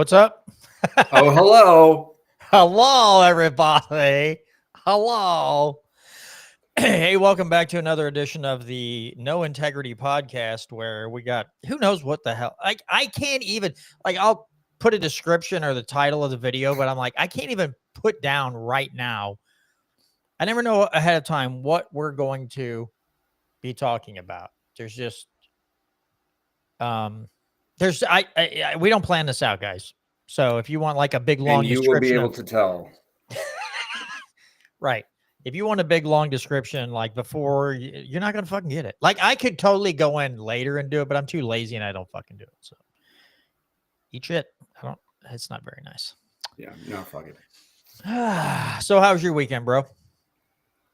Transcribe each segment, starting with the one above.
What's up? Oh, hello. Hello, everybody. Hello. Hey, welcome back to another edition of the No Integrity Podcast, where we got who knows what the hell. I can't even I'll put a description or the title of the video, but I'm like, I can't even put down right now. I never know ahead of time what we're going to be talking about. There's just there's I we don't plan this out, guys. So if you want like a big long And you will be description able of to tell. right. If you want a big long description, like before, you're not gonna fucking get it. Like I could totally go in later and do it, but I'm too lazy and I don't fucking do it. So eat shit. I don't. It's not very nice. Yeah, no, fuck it. So how was your weekend, bro?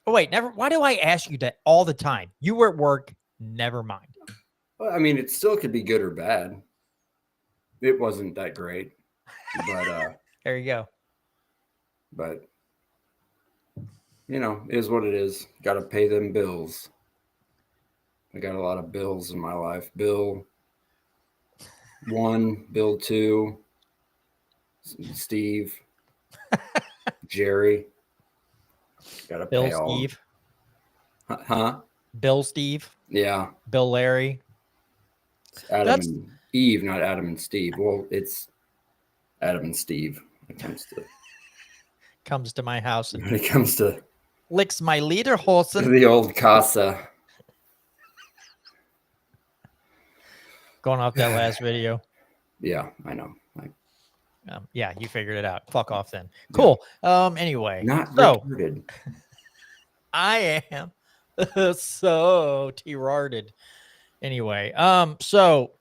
Oh wait, never. Why do I ask you that all the time? You were at work. Never mind. Well, I mean, it still could be good or bad. It wasn't that great, but There you go. but you know, it is what it is. Got to pay them bills. I got a lot of bills in my life. Bill 1, Bill 2, Steve, Jerry. Got to Bill pay all. Steve. Huh? Bill Steve. Yeah. Bill Larry. Adam and Eve, not Adam and Steve. Well, it's Adam and Steve when it comes to my house and when it comes to licks my lederhosen. the old casa. Going off that last video. Yeah, I know. Yeah, you figured it out. Fuck off then. Cool. Yeah. Anyway, Not so retarded. I am so T-rarded. Anyway, so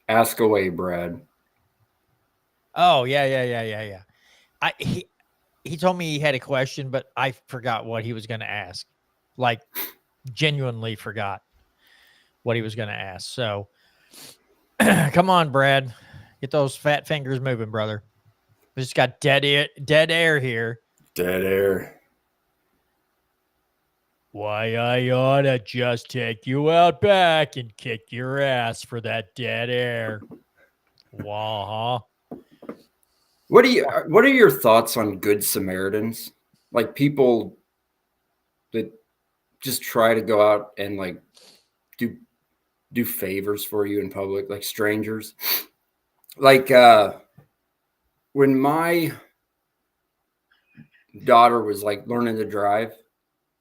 Ask away, Brad. oh yeah. He told me he had a question, but I forgot what he was going to ask. Like, genuinely forgot what he was going to ask. So, come on, Brad, get those fat fingers moving, brother. We just got dead air here. Dead air. Why I oughta just take you out back and kick your ass for that dead air. Wah. What are your thoughts on Good Samaritans? Like people that just try to go out and like do favors for you in public, like strangers. Like when my daughter was like learning to drive,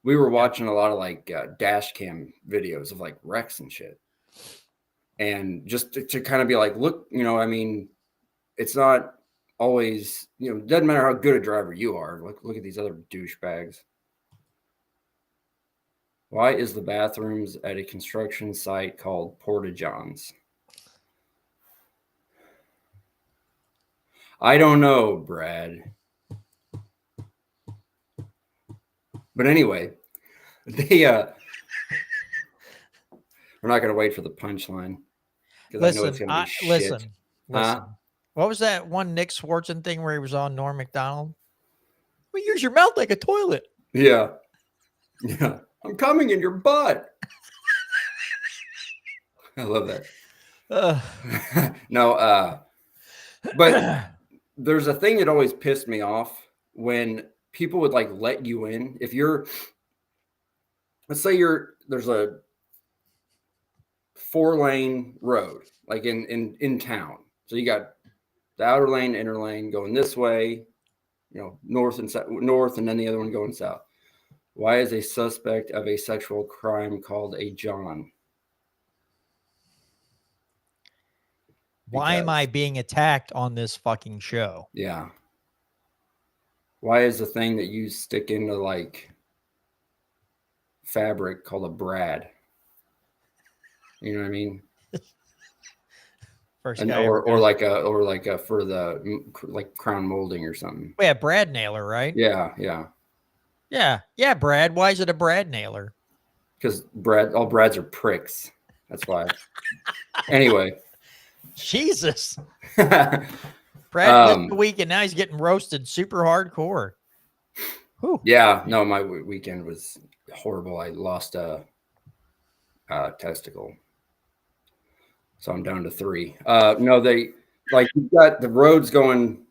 we were watching a lot of like dash cam videos of like wrecks and shit. And just to kind of be like, look, you know, I mean, it's not always, you know, doesn't matter how good a driver you are. Look at these other douchebags. Why is the bathrooms at a construction site called porta-johns? I don't know, Brad. But anyway, they we're not going to wait for the punchline because I know it's going to be shit. Listen. What was that one Nick Swartzen thing where he was on Norm Macdonald? Well, use your mouth like a toilet. Yeah. I'm coming in your butt. I love that. No, but there's a thing that always pissed me off when people would like let you in. If you're, let's say there's a 4-lane road, like in town. So you got the outer lane, inner lane going this way, you know, north, and then the other one going south. Why is a suspect of a sexual crime called a John? Why am I being attacked on this fucking show? Yeah. Why is the thing that you stick into like fabric called a Brad? You know what I mean? Or like a for the like crown molding or something. Yeah, Brad nailer, right? Yeah. Brad. Why is it a Brad nailer? Because all Brads are pricks. That's why. Anyway. Jesus. Brad missed the week and now he's getting roasted super hardcore. Whew. Yeah, no, my weekend was horrible. I lost a testicle. So I'm down to 3. No, like you've got the roads going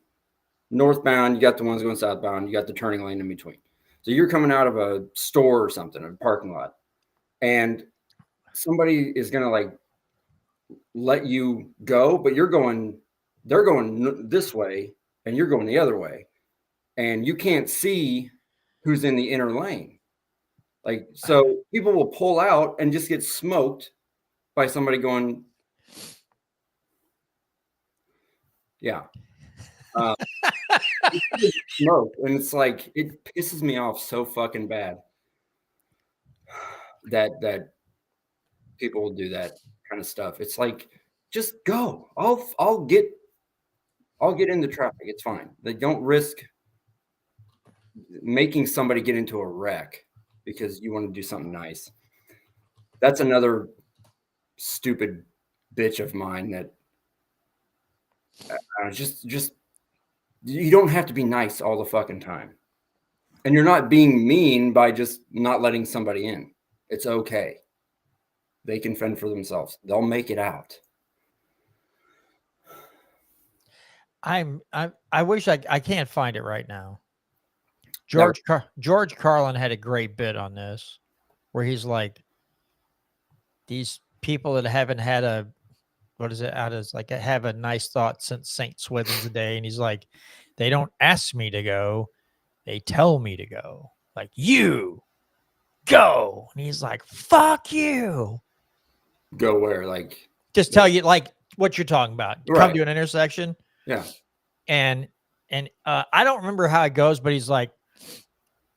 northbound, you got the ones going southbound, you got the turning lane in between. So you're coming out of a store or something, a parking lot, and somebody is going to like let you go, but they're going this way and you're going the other way. And you can't see who's in the inner lane. Like, so people will pull out and just get smoked by somebody going, yeah. Smoke. And it's like, it pisses me off so fucking bad that people will do that kind of stuff. It's like, just go. I'll get in the traffic. It's fine. They don't risk making somebody get into a wreck because you want to do something nice. That's another stupid bitch of mine that just you don't have to be nice all the fucking time. And you're not being mean by just not letting somebody in. It's okay. They can fend for themselves. They'll make it out. I wish I can't find it right now. George Carlin had a great bit on this where he's like, these people that haven't had a, what is it? Out as like have a nice thought since St. Swithin's Day. And he's like, they don't ask me to go. They tell me to go. Like, you go. And he's like, fuck you. Go where? Like, just tell you like what you're talking about. Right. Come to an intersection. Yeah. And I don't remember how it goes, but he's like,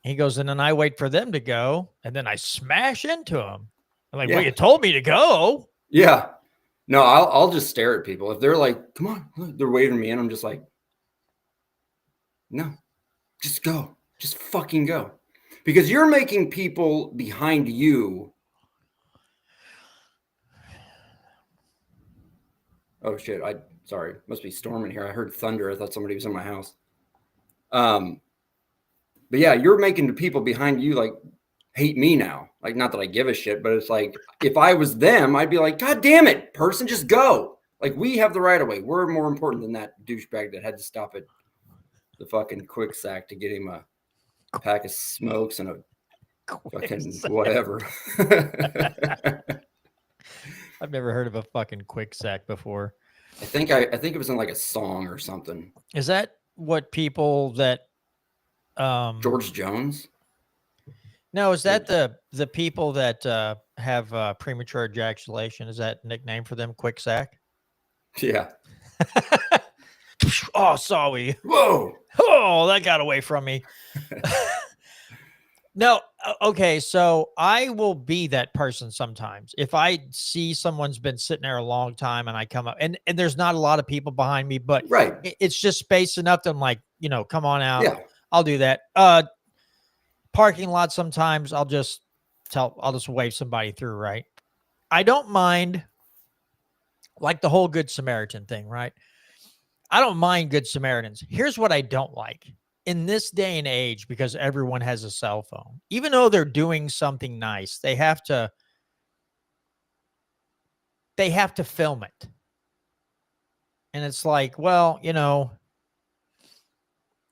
he goes, and then I wait for them to go, and then I smash into them. I'm like, well, you told me to go. Yeah. No, I'll just stare at people. If they're like, come on, they're waving me in, I'm just like, no, just go. Just fucking go. Because you're making people behind you. Oh shit, sorry. Must be storming here. I heard thunder. I thought somebody was in my house. But yeah, you're making the people behind you like hate me now. Like, not that I give a shit, but it's like, if I was them, I'd be like, God damn it, person, just go. Like, we have the right of way. We're more important than that douchebag that had to stop at the fucking quick sack to get him a pack of smokes and a fucking whatever. I've never heard of a fucking quick sack before. I think it was in like a song or something. Is that what people that George Jones? No, is that the people that have premature ejaculation? Is that nickname for them? Quick sack? Yeah. Oh, sorry. Whoa. Oh, that got away from me. No, okay, so I will be that person sometimes. If I see someone's been sitting there a long time and I come up, and there's not a lot of people behind me, but right, it's just space enough that I'm like, come on out. Yeah. I'll do that. Parking lot, sometimes I'll just wave somebody through, right? I don't mind, like the whole Good Samaritan thing, right? I don't mind Good Samaritans. Here's what I don't like. In this day and age, because everyone has a cell phone, even though they're doing something nice, they have to film it. And it's like, well,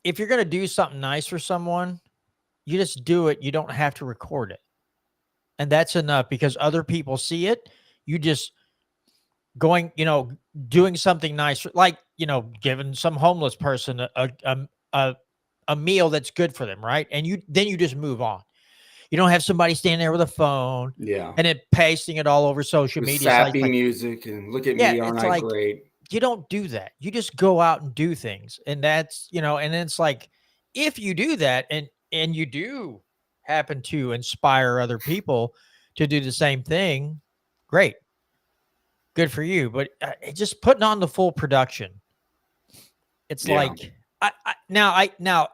if you're going to do something nice for someone, you just do it. You don't have to record it. And that's enough, because other people see it. You just going, doing something nice, like, giving some homeless person a meal that's good for them, right? And then you just move on. You don't have somebody standing there with a phone, yeah, and pasting it all over social with media. Sappy music and look at me, aren't I great? You don't do that. You just go out and do things, and that's and it's like, if you do that, and you do happen to inspire other people to do the same thing, great, good for you. But just putting on the full production, it's like. Now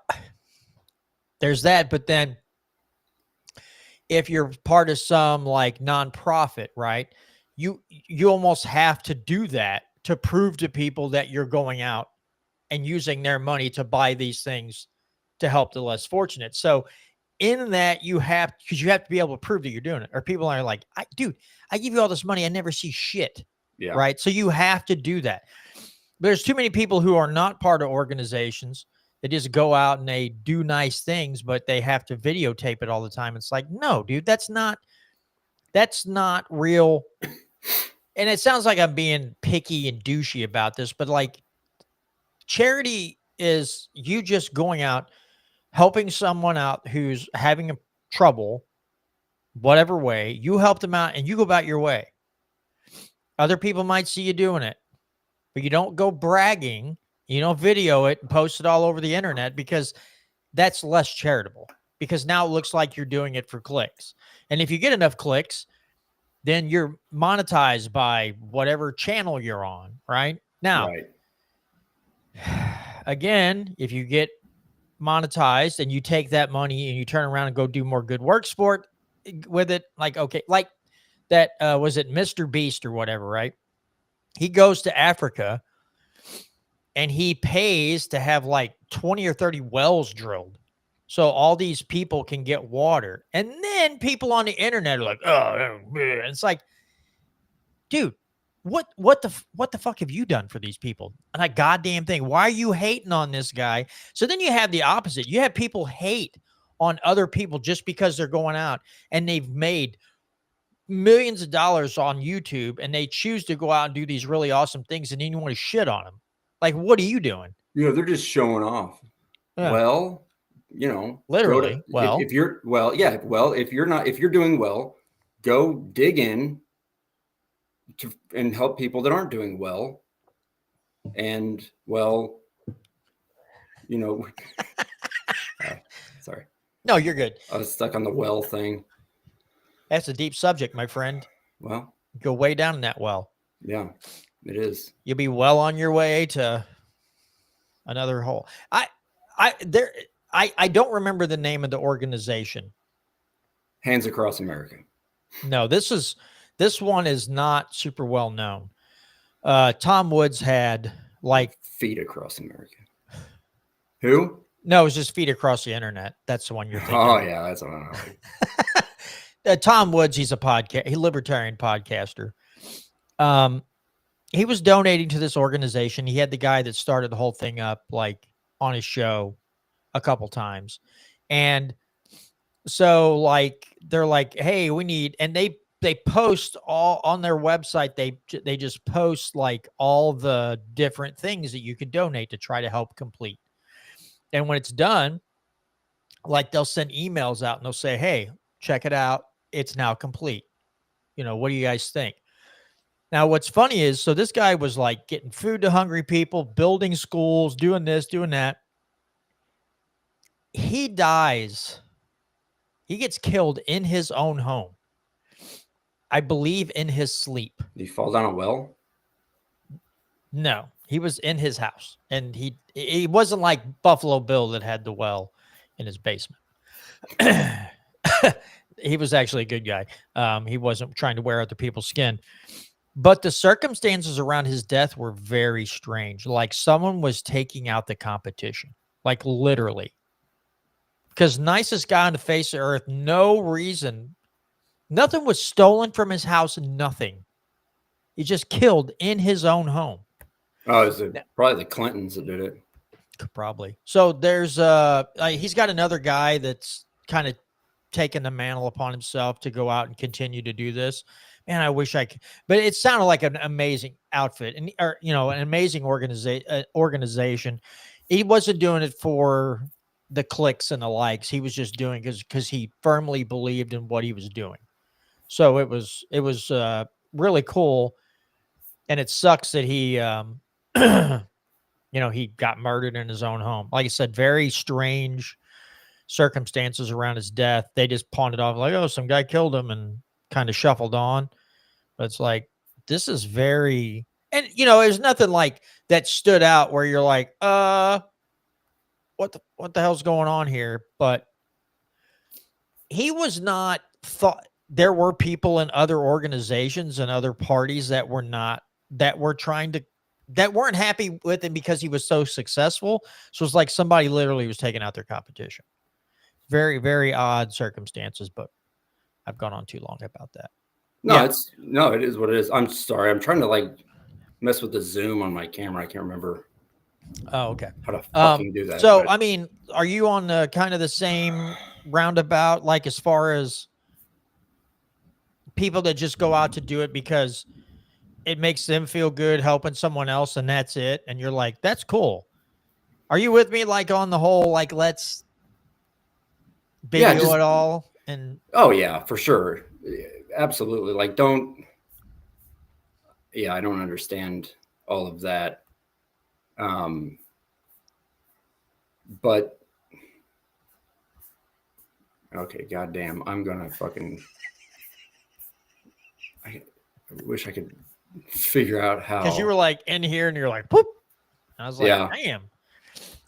there's that, but then if you're part of some like nonprofit, right, you almost have to do that to prove to people that you're going out and using their money to buy these things to help the less fortunate. So in that, because you have to be able to prove that you're doing it, or people are like, dude, I give you all this money, I never see shit. Yeah. Right. So you have to do that. there's too many people who are not part of organizations. They just go out and they do nice things, but they have to videotape it all the time. It's like, no, dude, that's not real. And it sounds like I'm being picky and douchey about this, but like charity is you just going out, helping someone out who's having a trouble, whatever way, you help them out and you go about your way. Other people might see you doing it, but you don't go bragging, you don't video it and post it all over the internet, because that's less charitable, because now it looks like you're doing it for clicks. And if you get enough clicks, then you're monetized by whatever channel you're on, right? Now, Right. again, if you get monetized and you take that money and you turn around and go do more good work sport with it, like, okay, like that, was it Mr. Beast or whatever, right? He goes to Africa and he pays to have like 20 or 30 wells drilled, so all these people can get water. And then people on the internet are like, oh, it's like, dude, what the fuck have you done for these people? And a goddamn thing. Why are you hating on this guy? So then you have the opposite. You have people hate on other people just because they're going out and they've made millions of dollars on YouTube and they choose to go out and do these really awesome things, and then you want to shit on them. Like, what are you doing? You know, they're just showing off. Yeah. Well, you know, literally. if you're if you're doing well, go dig in and help people that aren't doing well. And well, you know, sorry. No, you're good. I was stuck on the well thing. That's a deep subject, my friend. Well, go way down in that well. Yeah, it is. You'll be well on your way to another hole. I don't remember the name of the organization. Hands Across America. No, this one is not super well known. Tom Woods had like Feet Across America. Who? No, it was just Feet Across the Internet. That's the one you're thinking. Oh yeah, that's what I know. Tom Woods, he's a libertarian podcaster. He was donating to this organization. He had the guy that started the whole thing up like on his show a couple times. And so like, they're like, hey, we need, and they post all on their website. They just post like all the different things that you could donate to try to help complete. And when it's done, like they'll send emails out and they'll say, hey, check it out. It's now complete. You know, what do you guys think? Now, what's funny is, so this guy was like getting food to hungry people, building schools, doing this, doing that. He dies. He gets killed in his own home. I believe in his sleep. Did he fall down a well? No, he was in his house, and he wasn't like Buffalo Bill that had the well in his basement. He was actually a good guy. He wasn't trying to wear other people's skin. But the circumstances around his death were very strange. Like someone was taking out the competition, like literally. Because nicest guy on the face of earth, no reason. Nothing was stolen from his house, nothing. He just killed in his own home. Oh, is it probably the Clintons that did it? Probably. So there's he's got another guy that's kind of taken the mantle upon himself to go out and continue to do this. Man, I wish I could, but it sounded like an amazing outfit and, or, you know, an amazing organization. He wasn't doing it for the clicks and the likes. He was just doing it because he firmly believed in what he was doing. So it was really cool. And it sucks that he, you know, he got murdered in his own home. Like I said, very strange circumstances around his death. They just pawned it off like, oh, some guy killed him and kind of shuffled on. But it's like, this is very, and you know, there's nothing like that stood out where you're like, what the hell's going on here? But he was not thought. There were people in other organizations and other parties that weren't happy with him because he was so successful. So it's like somebody literally was taking out their competition. Very, very odd circumstances, but I've gone on too long about that. No, it is what it is. I'm sorry. I'm trying to like mess with the zoom on my camera. I can't remember Oh, okay. how to fucking do that. So But I mean, are you on the kind of the same roundabout, like as far as people that just go out to do it because it makes them feel good helping someone else and that's it? And you're like, that's cool. Are you with me? Like on the whole, like let's yeah, video just it all and oh yeah, for sure, absolutely. Like don't. Yeah, I don't understand all of that. Um, but okay, goddamn, I'm gonna fucking. I wish I could figure out because you how. were like in here and you're like, whoop. I was like, Yeah, damn,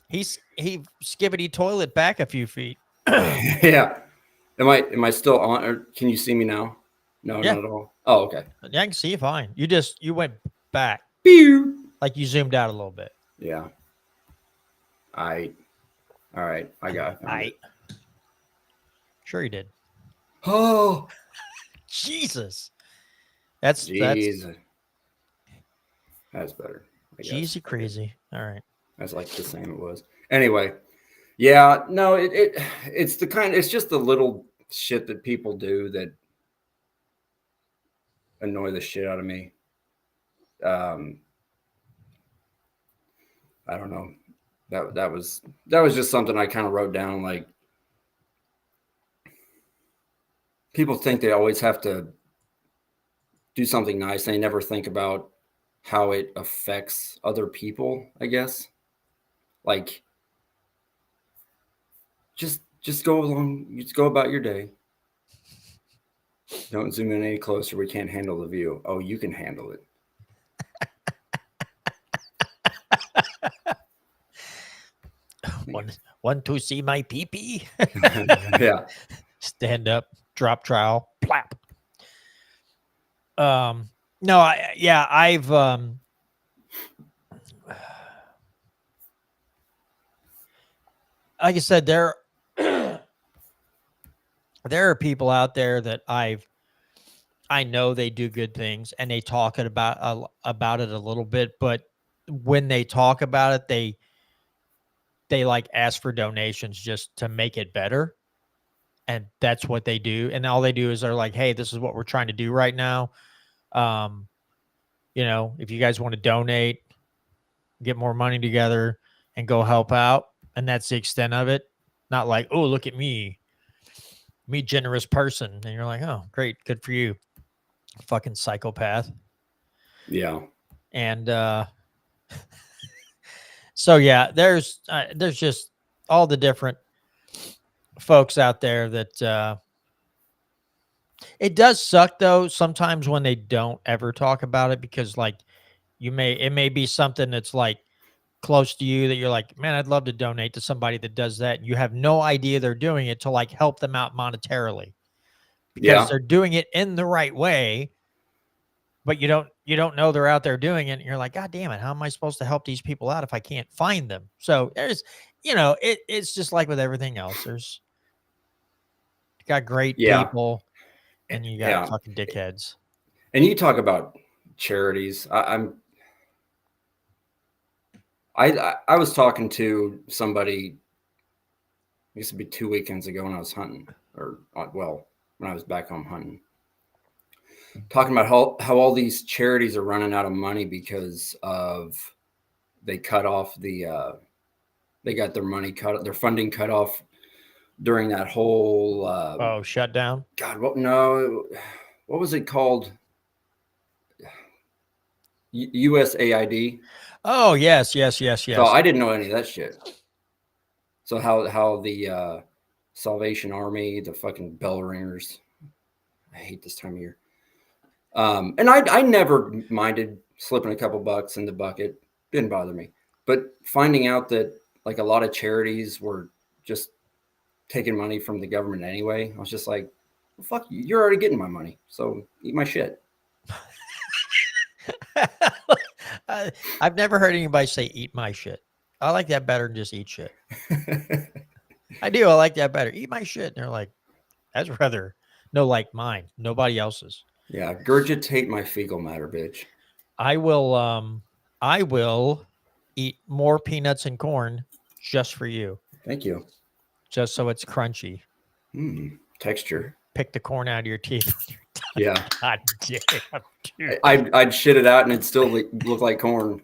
he skibbity toilet back a few feet. yeah. Am I still on? Or can you see me now? No, Yeah, not at all. Oh, okay. yeah, I can see you fine. You went back, Pew. like you zoomed out a little bit. Yeah. I. All right. I found I it. sure you did. Oh, Jesus, that's jeez. That's better, I guess. cheesy crazy. All right. That's like the same it was. Anyway, yeah. No, it's the kind. It's just the little shit that people do that annoy the shit out of me. Um, I don't know. That was just something I kind of wrote down. Like people think they always have to do something nice. They never think about how it affects other people. I guess like just go along. Just go about your day. Don't zoom in any closer. We can't handle the view. Oh, you can handle it. One to see my pee-pee. Yeah. Stand up, drop trowel, plap. No, I've like I said, there are people out there that I know they do good things and they talk about it a little bit, but when they talk about it, they like ask for donations just to make it better. And that's what they do. And all they do is they're like, hey, this is what we're trying to do right now. Um, if you guys want to donate, get more money together and go help out. And that's the extent of it. Not like, oh, look at me generous person. And you're like, oh, great. Good for you. Fucking psychopath. Yeah. And so, yeah, there's just all the different folks out there that it does suck though sometimes when they don't ever talk about it because like it may be something that's like close to you that you're like, man, I'd love to donate to somebody that does that. And you have no idea they're doing it to like help them out monetarily because Yeah. they're doing it in the right way, but you don't know they're out there doing it. And you're like, God damn it, how am I supposed to help these people out if I can't find them? So there's, it's just like with everything else. There's you got great Yeah. people and you got Yeah. fucking dickheads. And you talk about charities. I was talking to somebody. I guess it'd be 2 weekends ago when I was hunting, or well, when I was back home hunting, talking about how all these charities are running out of money because of they cut off they got their money cut, their funding cut off during that whole Shut down. God, what was it called? USAID. Oh, yes. So I didn't know any of that shit. So how the Salvation Army, the fucking bell ringers, I hate this time of year. And I never minded slipping a couple bucks in the bucket, didn't bother me. But finding out that like a lot of charities were just taking money from the government anyway, I was just like, well, fuck you, you're already getting my money, so eat my shit. I've never heard anybody say eat my shit. I like that better than just eat shit. I do. I like that better. Eat my shit. And they're like, that's rather no like mine. Nobody else's. Yeah, gurgitate my fecal matter, bitch. I will eat more peanuts and corn just for you, Thank you. just so it's crunchy. Texture. Pick the corn out of your teeth when you're done. Yeah. God damn, dude. I'd shit it out and it'd still look like corn.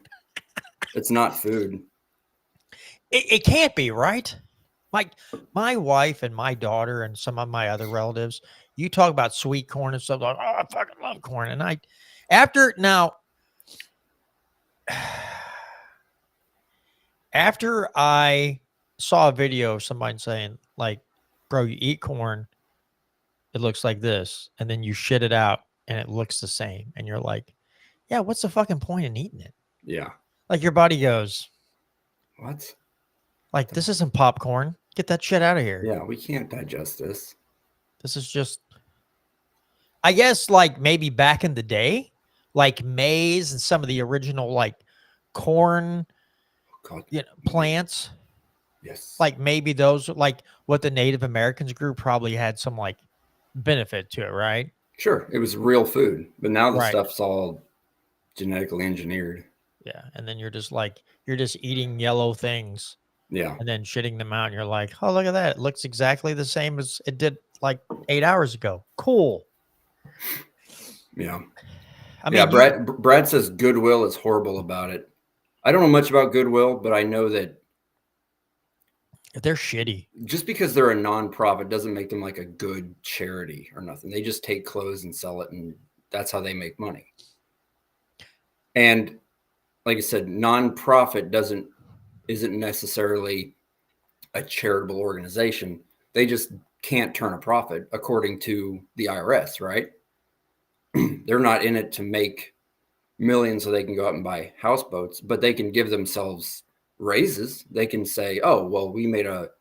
It's not food. It can't be, right? Like my wife and my daughter and some of my other relatives, you talk about sweet corn and stuff like, oh, I fucking love corn. And after I saw a video of somebody saying, like, bro, you eat corn, it looks like this, and then you shit it out and it looks the same. And you're like, yeah, what's the fucking point in eating it? Yeah. Like your body goes, What? like, this isn't popcorn. Get that shit out of here. Yeah, we can't digest this. This is just, I guess, like maybe back in the day, like maize and some of the original like corn, God. plants. Yes. Like maybe those, like what the Native Americans grew, probably had some like benefit to it, right? Sure, it was real food, but now the Right. stuff's all genetically engineered. Yeah, and then you're just eating yellow things Yeah. and then shitting them out, and you're like, oh, look at that! It looks exactly the same as it did like 8 hours ago. Cool. Yeah. I mean, Brad says Goodwill is horrible about it. I don't know much about Goodwill, but I know that they're shitty. just because they're a nonprofit doesn't make them like a good charity or nothing. They just take clothes and sell it, and that's how they make money. And like I said, nonprofit isn't necessarily a charitable organization. They just can't turn a profit according to the IRS, right? They're not in it to make millions so they can go out and buy houseboats, but they can give themselves raises. They can say, oh, well, we made a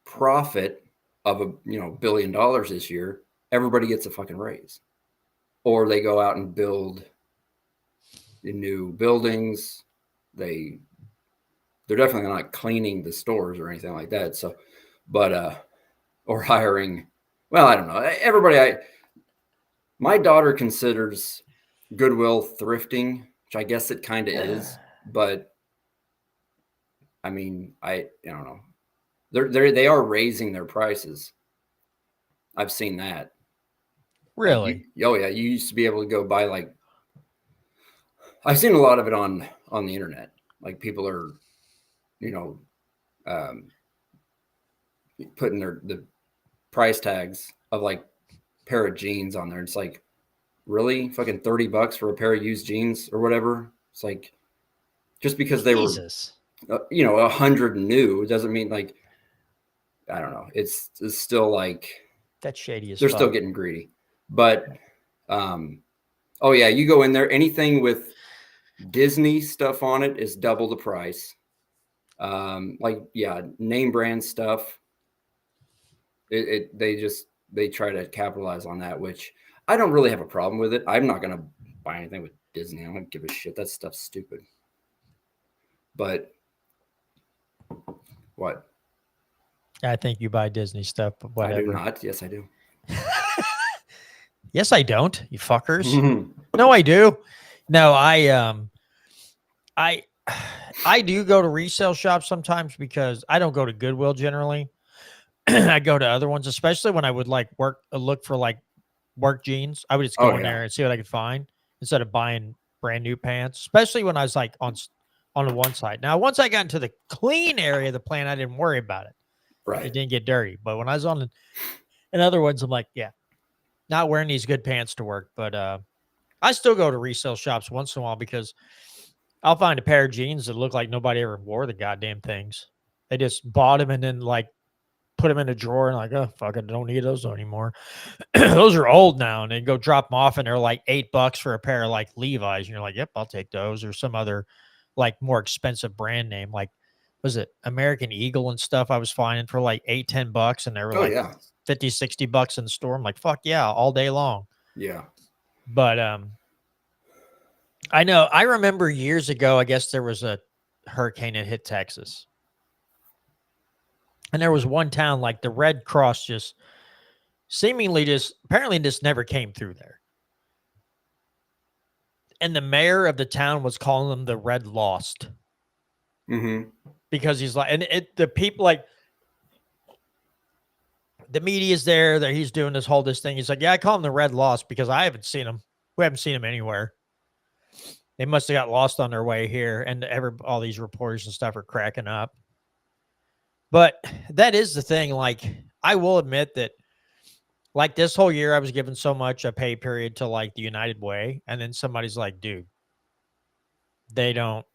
profit of $1 billion this year. Everybody gets a fucking raise. Or they go out and build new buildings. They're definitely not cleaning the stores or anything like that. So, but or hiring, well, I don't know. My daughter considers Goodwill thrifting, which I guess it kind of is, but I mean, I don't know. They are raising their prices. I've seen that. Really? Oh yeah, you used to be able to go buy like. I've seen a lot of it on the internet. Like people are, putting the price tags of like pair of jeans on there. It's like, really, fucking $30 for a pair of used jeans or whatever. It's like, just because they were, 100 new doesn't mean like, I don't know. It's still like that's shady as they're fuck. Still getting greedy. But, oh yeah, you go in there, anything with Disney stuff on it is double the price. Name brand stuff. They try to capitalize on that, which I don't really have a problem with it. I'm not going to buy anything with Disney. I don't give a shit. That stuff's stupid. But what? I think you buy Disney stuff, but whatever. I do not. Yes, I do. Yes, I don't. You fuckers. No, I do. No, I do go to resale shops sometimes because I don't go to Goodwill generally. I go to other ones, especially when I would like look for like work jeans. I would just go in there and see what I could find instead of buying brand new pants, especially when I was like on the one side. Now, once I got into the clean area of the plant, I didn't worry about it. Right. It didn't get dirty. But when I was on in other ones, I'm like, yeah, not wearing these good pants to work. But I still go to resale shops once in a while because I'll find a pair of jeans that look like nobody ever wore the goddamn things. They just bought them and then like put them in a drawer and like, oh, fuck it, don't need those anymore. Those are old now. And then go drop them off and they're like $8 for a pair of like Levi's. And you're like, yep, I'll take those. Or some other like more expensive brand name. Like, was it American Eagle and stuff I was finding for like $8-10 and they were like $50-60 in the store. I'm like, fuck yeah, all day long. Yeah. But I remember years ago, I guess there was a hurricane that hit Texas. And there was one town, like the Red Cross just apparently just never came through there. And the mayor of the town was calling them the Red Lost. Mm-hmm. Because he's like, and the people like, the media's there that he's doing this thing. He's like, yeah, I call him the Red Lost because I haven't seen him. We haven't seen him anywhere. They must have got lost on their way here, and all these reporters and stuff are cracking up. But that is the thing. Like, I will admit that, like, this whole year, I was given so much a pay period to like the United Way, and then somebody's like, dude, they don't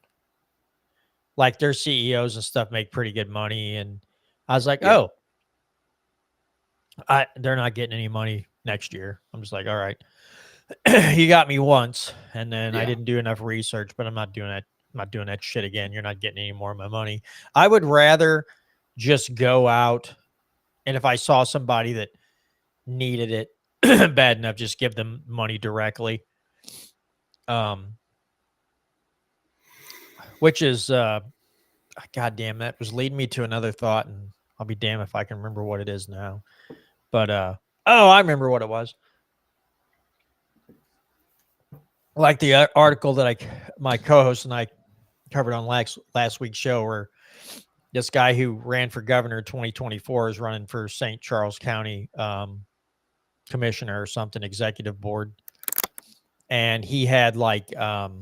like their CEOs and stuff make pretty good money, and I was like, Yeah. oh, they're not getting any money next year. I'm just like, all right. You got me once, and then I didn't do enough research, but I'm not doing that. I'm not doing that shit again. You're not getting any more of my money. I would rather just go out, and if I saw somebody that needed it bad enough, just give them money directly. Which is God damn, that was leading me to another thought, and I'll be damned if I can remember what it is now. But oh, I remember what it was. Like the article that my co-host and I covered on last week's show, where this guy who ran for governor 2024 is running for St. Charles County commissioner or something, executive board. And he had like, so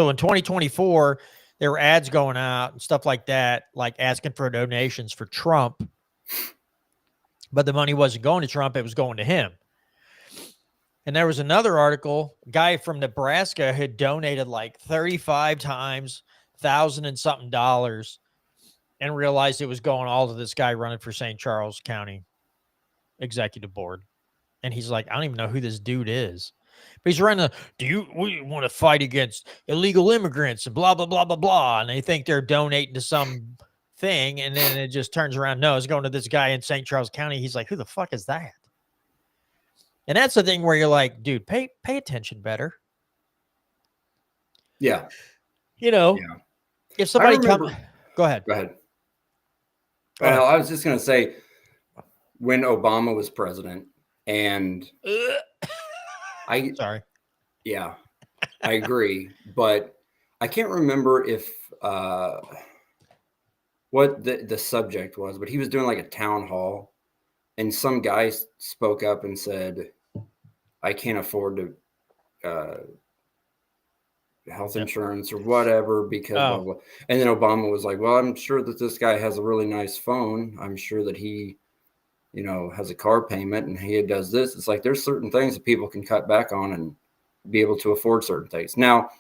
in 2024, there were ads going out and stuff like that, like asking for donations for Trump. But the money wasn't going to Trump, it was going to him. And there was another article, a guy from Nebraska had donated like 35 times, $1,000 and something dollars, and realized it was going all to this guy running for St. Charles County executive board. And he's like, I don't even know who this dude is. But he's running do you want to fight against illegal immigrants and blah, blah, blah, blah, blah. And they think they're donating to some thing. And then it just turns around. No, it's going to this guy in St. Charles County. He's like, who the fuck is that? And that's the thing where you're like, dude, pay attention better. Yeah. You know, if somebody comes, go ahead. Go ahead. Well, I was just going to say, when Obama was president, and sorry. Yeah, I agree. But I can't remember if what the subject was, but he was doing like a town hall, and some guy spoke up and said, I can't afford to health insurance or whatever because blah, blah. And then Obama was like, well, I'm sure that this guy has a really nice phone. I'm sure that he, has a car payment and he does this. It's like there's certain things that people can cut back on and be able to afford certain things. Now,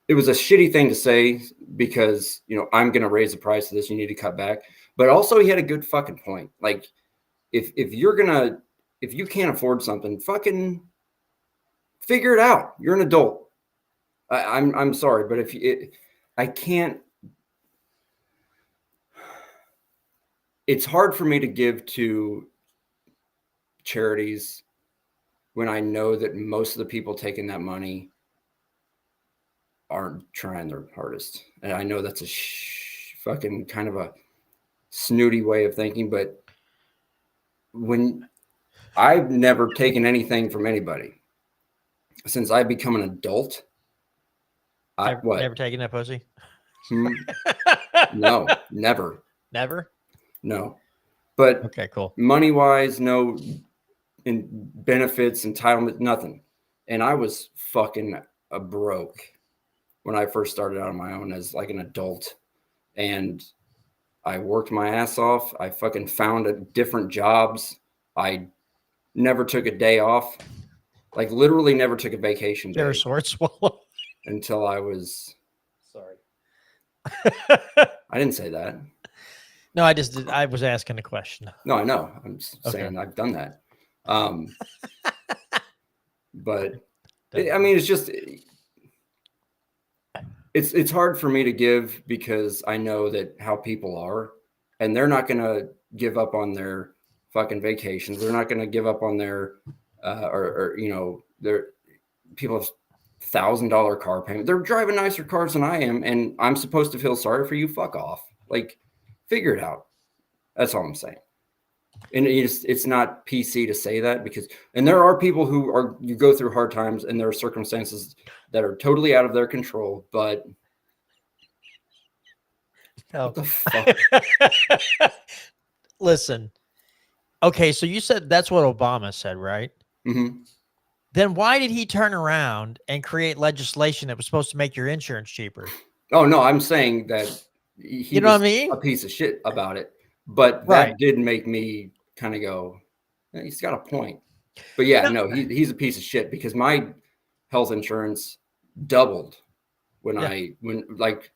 it was a shitty thing to say because, I'm going to raise the price of this. You need to cut back. But also he had a good fucking point. Like if you can't afford something, fucking figure it out. You're an adult. I'm sorry, but I can't. It's hard for me to give to charities when I know that most of the people taking that money aren't trying their hardest. And I know that's a fucking kind of a snooty way of thinking, but when I've never taken anything from anybody since I've become an adult. Never taken that pussy? No, never. Never? No. But okay, cool. Money-wise, no in benefits, entitlement, nothing. And I was fucking broke when I first started out on my own as like an adult. And I worked my ass off. I fucking found different jobs. I never took a day off. Like literally never took a vacation day. There's sword swallow. Until I was sorry. I didn't say that. No, I was asking a question. No, I know. I'm saying I've done that. But I mean, it's just it's hard for me to give because I know that how people are, and they're not going to give up on their fucking vacations. They're not going to give up on their their people have $1,000 car payment. They're driving nicer cars than I am, and I'm supposed to feel sorry for you. Fuck off. Like, figure it out. That's all I'm saying. And it's not PC to say that because, and there are people who are, you go through hard times and there are circumstances that are totally out of their control, but No. what the fuck? Listen. Okay, so you said that's what Obama said, right? Mm-hmm. Then why did he turn around and create legislation that was supposed to make your insurance cheaper? Oh no, I'm saying that he You know what I was mean? a piece of shit about it, but Right. that did make me kind of go, he's got a point. But yeah, No. no, he's a piece of shit because my health insurance doubled when Yeah. when like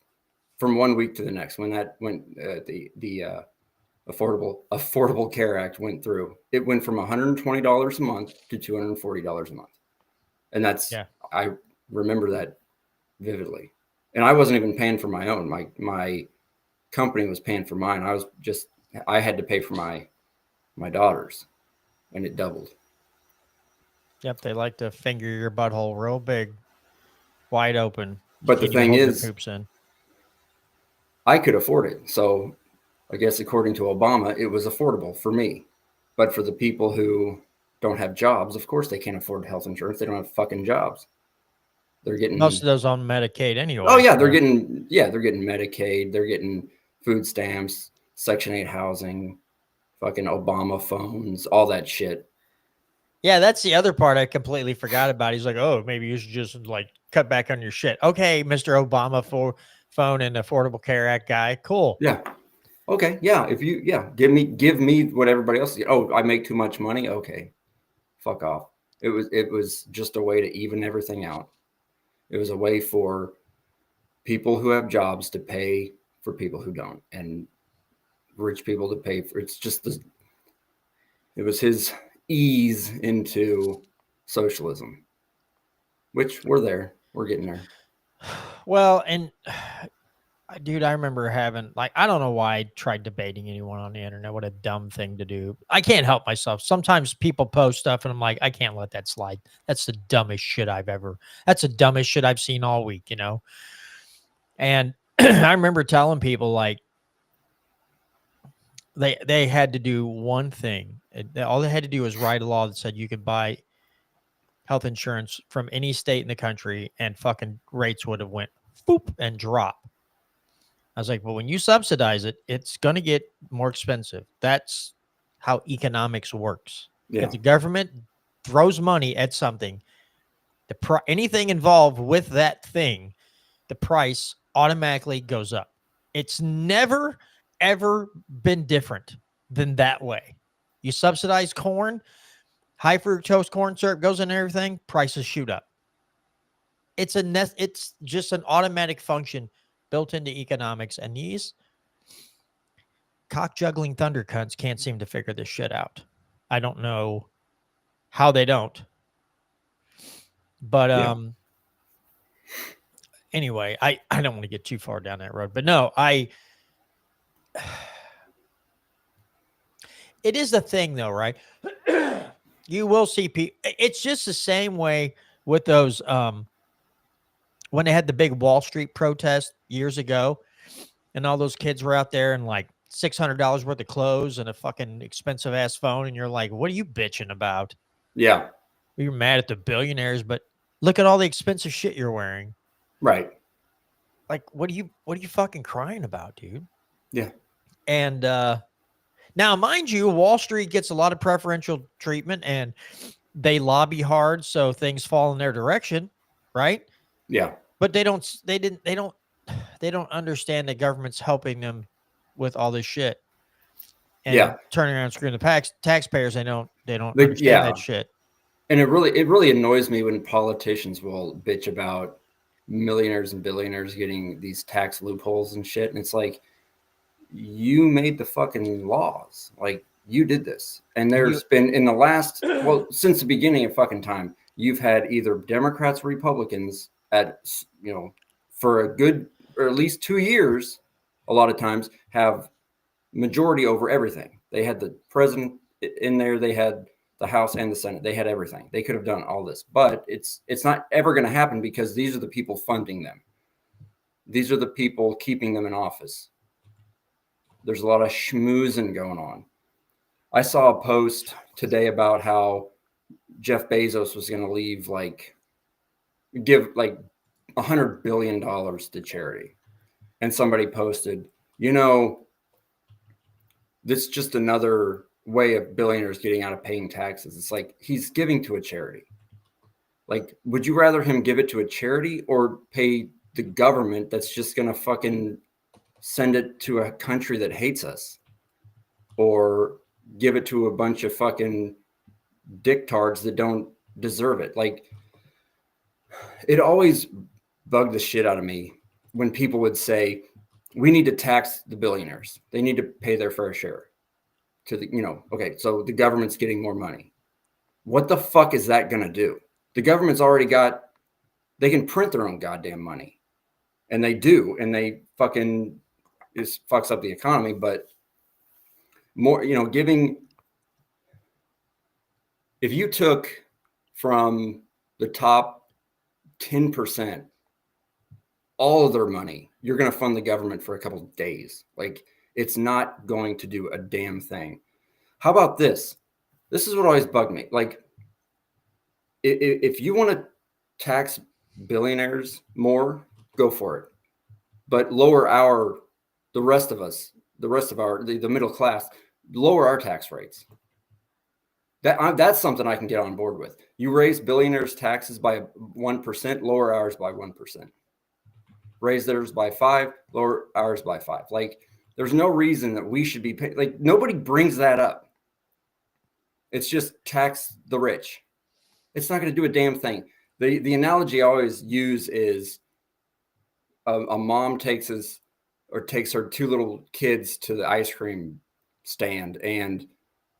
from 1 week to the next when that went the Affordable Care Act went through. It went from $120 a month to $240 a month, and that's Yeah. I remember that vividly. And I wasn't even paying for my own. My company was paying for mine. I had to pay for my daughter's, and it doubled. Yep. They like to finger your butthole real big, wide open. But the Can you thing hold your is, poops in? I could afford it. So I guess according to Obama, it was affordable for me. But for the people who don't have jobs, of course they can't afford health insurance. They don't have fucking jobs. They're Most getting of those on Medicaid oh anyway. yeah, they're So. getting Medicaid, they're getting food stamps, Section 8 housing, fucking Obama phones, all that shit. Yeah, that's the other part I completely forgot about. He's like, "Oh, maybe you should just like cut back on your shit." Okay, Mr. Obama for phone and Affordable Care Act guy. Cool. Yeah. Okay. Yeah. If you give me what everybody else. Oh, I make too much money. Okay. Fuck off. It was just a way to even everything out. It was a way for people who have jobs to pay for people who don't, and rich people to pay for. It's just the. It was his ease into socialism, which we're there. We're getting there. Well, and dude, I remember having like I don't know why I tried debating anyone on the internet. What a dumb thing to do. I can't help myself. Sometimes people post stuff and I'm like, I can't let that slide. That's the dumbest shit I've ever. That's the dumbest shit I've seen all week, you know. And I remember telling people like they had to do one thing. All they had to do was write a law that said you could buy health insurance from any state in the country and fucking rates would have went boop and drop. I was like, well, when you subsidize it, it's going to get more expensive. That's how economics works. If Yeah. the government throws money at something, anything involved with that thing, the price automatically goes up. It's never, ever been different than that way. You subsidize corn, high fructose corn syrup goes in everything, prices shoot up. It's just an automatic function built into economics, and these cock juggling thunder cunts can't seem to figure this shit out. I don't know how they don't. But Yeah. anyway, I don't want to get too far down that road. But no, it is a thing though, right? You will see people. It's just the same way with those when they had the big Wall Street protest years ago, and all those kids were out there and like $600 worth of clothes and a fucking expensive ass phone, and you're like, what are you bitching about? Yeah. You're mad at the billionaires, but look at all the expensive shit you're wearing. Right. Like, what are you fucking crying about, dude? Yeah. And now, mind you, Wall Street gets a lot of preferential treatment and they lobby hard so things fall in their direction, right? Yeah. But they don't understand that government's helping them with all this shit Yeah. and turning around and screwing the taxpayers. They don't understand Yeah. that shit. And it really annoys me when politicians will bitch about millionaires and billionaires getting these tax loopholes and shit. And it's like, you made the fucking laws. Like, you did this. And And you there's been in the last, well, since the beginning of fucking time, you've had either Democrats or Republicans for a good, or at least 2 years, a lot of times have majority over everything. They had the president in there. They had the House and the Senate. They had everything. They could have done all this, but it's not ever going to happen because these are the people funding them. These are the people keeping them in office. There's a lot of schmoozing going on. I saw a post today about how Jeff Bezos was going to leave, like, give like $100 billion to charity. And somebody posted, this is just another way of billionaires getting out of paying taxes. It's like he's giving to a charity. Like, would you rather him give it to a charity or pay the government that's just going to fucking send it to a country that hates us? Or give it to a bunch of fucking dictards that don't deserve it? Like, it always bugged the shit out of me when people would say, we need to tax the billionaires. They need to pay their fair share to the, okay, so the government's getting more money. What the fuck is that going to do? The government's already got, they can print their own goddamn money. And they do. And they fucking, this fucks up the economy. But more, giving, if you took from the top 10% all of their money, you're going to fund the government for a couple of days. Like, it's not going to do a damn thing. How about this? This is what always bugged me. Like, if you want to tax billionaires more, go for it. But lower the rest of us, the middle class, lower our tax rates. That's something I can get on board with. You raise billionaires' taxes by 1%, lower ours by 1%. Raise theirs by 5%, lower ours by 5%. Like, there's no reason that we should be paying. Like, nobody brings that up. It's just tax the rich. It's not going to do a damn thing. The analogy I always use is a mom takes her two little kids to the ice cream stand, and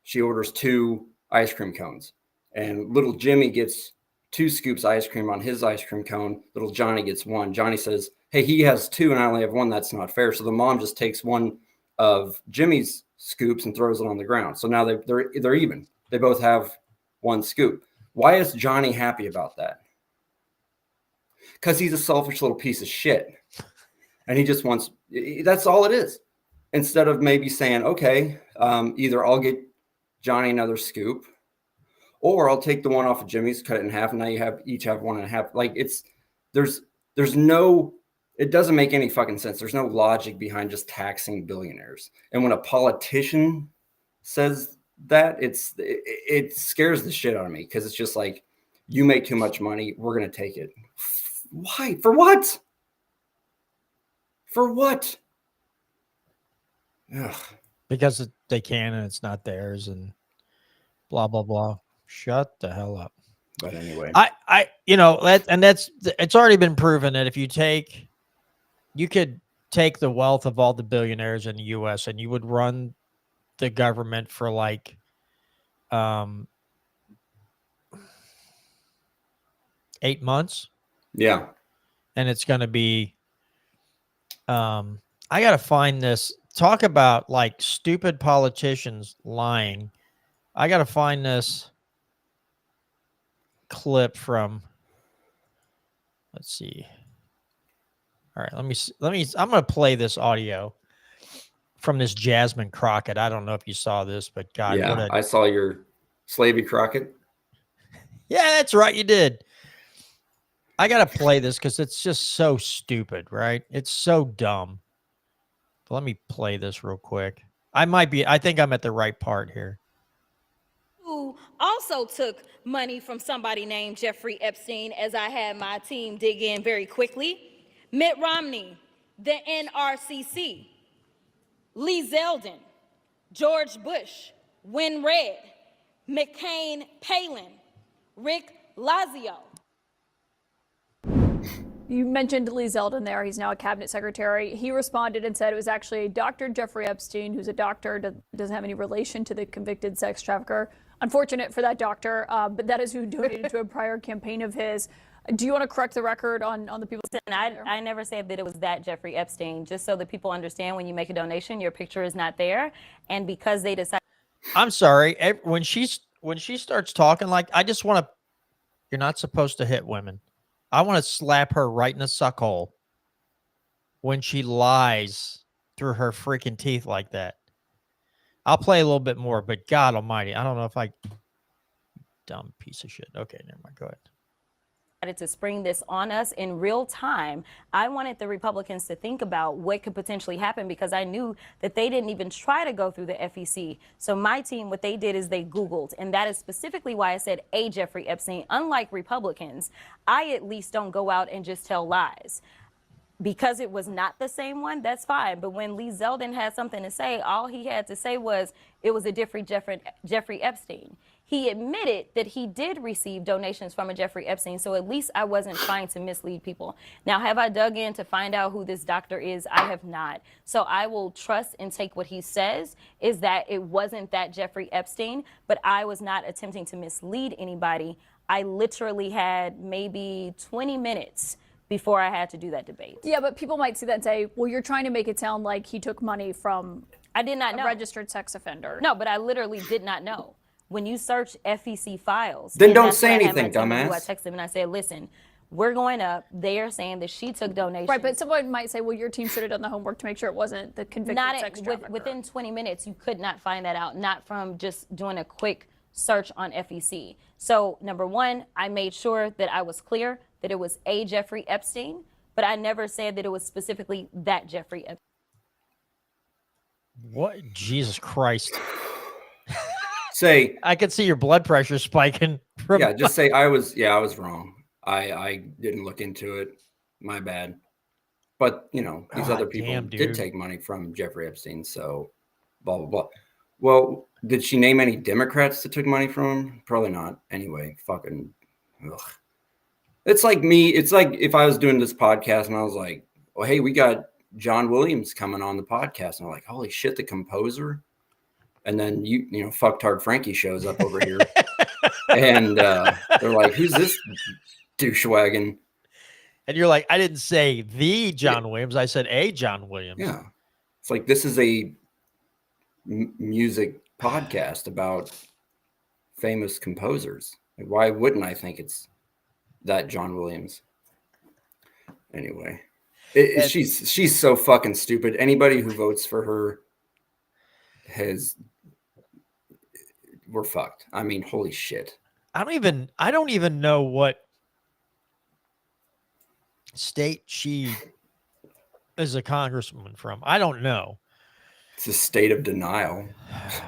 she orders 2 ice cream cones. And little Jimmy gets 2 scoops of ice cream on his ice cream cone. Little Johnny gets 1. Johnny says, hey, he has 2 and I only have 1. That's not fair. So the mom just takes one of Jimmy's scoops and throws it on the ground. So now they're even. They both have 1 scoop. Why is Johnny happy about that? Because he's a selfish little piece of shit. And he just wants, that's all it is. Instead of maybe saying, okay, either I'll get Johnny another scoop, or I'll take the one off of Jimmy's, cut it in half, and now you each have 1.5. Like, there's no, it doesn't make any fucking sense. There's no logic behind just taxing billionaires. And when a politician says that, it scares the shit out of me, because it's just like, you make too much money, we're going to take it. Why? For what? For what? Ugh. Because they can and it's not theirs and blah, blah, blah. Shut the hell up. But anyway, it's already been proven that if you could take the wealth of all the billionaires in the U.S. and you would run the government for like, 8 months. Yeah. And it's going to be, I got to find this. Talk about like stupid politicians lying. I got to find this clip from, let's see. All right, let me, I'm going to play this audio from this Jasmine Crockett. I don't know if you saw this, but God, yeah, I saw your Slavey Crockett. Yeah, that's right. You did. I got to play this because it's just so stupid, right? It's so dumb. But let me play this real quick. I think I'm at the right part here. Who also took money from somebody named Jeffrey Epstein, as I had my team dig in very quickly. Mitt Romney, the NRCC, Lee Zeldin, George Bush, Win Red, McCain Palin, Rick Lazio. You mentioned Lee Zeldin there. He's now a cabinet secretary. He responded and said it was actually Dr. Jeffrey Epstein, who's a doctor, doesn't have any relation to the convicted sex trafficker. Unfortunate for that doctor, but that is who donated to a prior campaign of his. Do you want to correct the record on the people? I never said that it was that Jeffrey Epstein, just so that people understand when you make a donation, your picture is not there. And because they decided. I'm sorry. When she starts talking, like, I just want to, you're not supposed to hit women. I want to slap her right in the suckhole when she lies through her freaking teeth like that. I'll play a little bit more, but God almighty, I don't know if I dumb piece of shit. Okay, never mind. Go ahead. To spring this on us in real time, I wanted the Republicans to think about what could potentially happen because I knew that they didn't even try to go through the FEC. So my team, what they did is they Googled, and that is specifically why I said a Jeffrey Epstein. Unlike Republicans, I at least don't go out and just tell lies. Because it was not the same one, that's fine. But when Lee Zeldin had something to say, all he had to say was it was a different Jeffrey Epstein. He admitted that he did receive donations from a Jeffrey Epstein, so at least I wasn't trying to mislead people. Now, have I dug in to find out who this doctor is? I have not. So I will trust and take what he says is that it wasn't that Jeffrey Epstein, but I was not attempting to mislead anybody. I literally had maybe 20 minutes before I had to do that debate. Yeah, but people might see that and say, well, you're trying to make it sound like he took money from I did not know. a registered sex offender. No, but I literally did not know. When you search FEC files, Then and don't that's say what I had my anything, team to do, dumbass. I texted them and I said, listen, we're going up. They are saying that she took donations. Right, but someone might say, well, your team should have done the homework to make sure it wasn't the convicted sex trafficker. Within 20 minutes, you could not find that out, not from just doing a quick search on FEC. So number one, I made sure that I was clear that it was a Jeffrey Epstein, but I never said that it was specifically that Jeffrey Epstein. What? Jesus Christ. Say, I could see your blood pressure spiking. yeah, just say I was wrong. I didn't look into it. My bad. But, you know, these God other people damn, did dude. take money from Jeffrey Epstein, so blah, blah, blah. Well, did she name any Democrats that took money from him? Probably not. Anyway, fucking, ugh. It's like me. It's like if I was doing this podcast and I was like, well, hey, we got John Williams coming on the podcast. And I'm like, holy shit, the composer. And then, you know, fucktard Frankie shows up over here. And they're like, who's this douchewagon? And you're like, I didn't say the John Williams. I said a John Williams. Yeah. It's like, this is a music podcast about famous composers. Like, why wouldn't I think it's that John Williams? Anyway, she's so fucking stupid. Anybody who votes for her we're fucked. I mean, holy shit. I don't even know what state she is a congresswoman from. I don't know. It's a state of denial.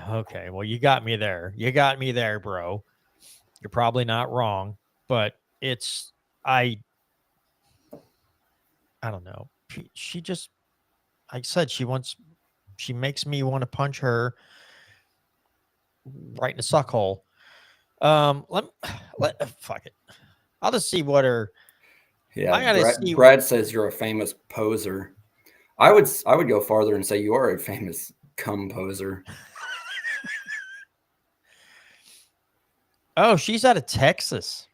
Okay, well, you got me there. You got me there, bro. You're probably not wrong, but I don't know. She just, like I said, she makes me want to punch her right in the suck hole. Fuck it. I'll just see what her. Yeah, I gotta see. Brad says you're a famous poser. I would go farther and say you are a famous composer. Oh, she's out of Texas.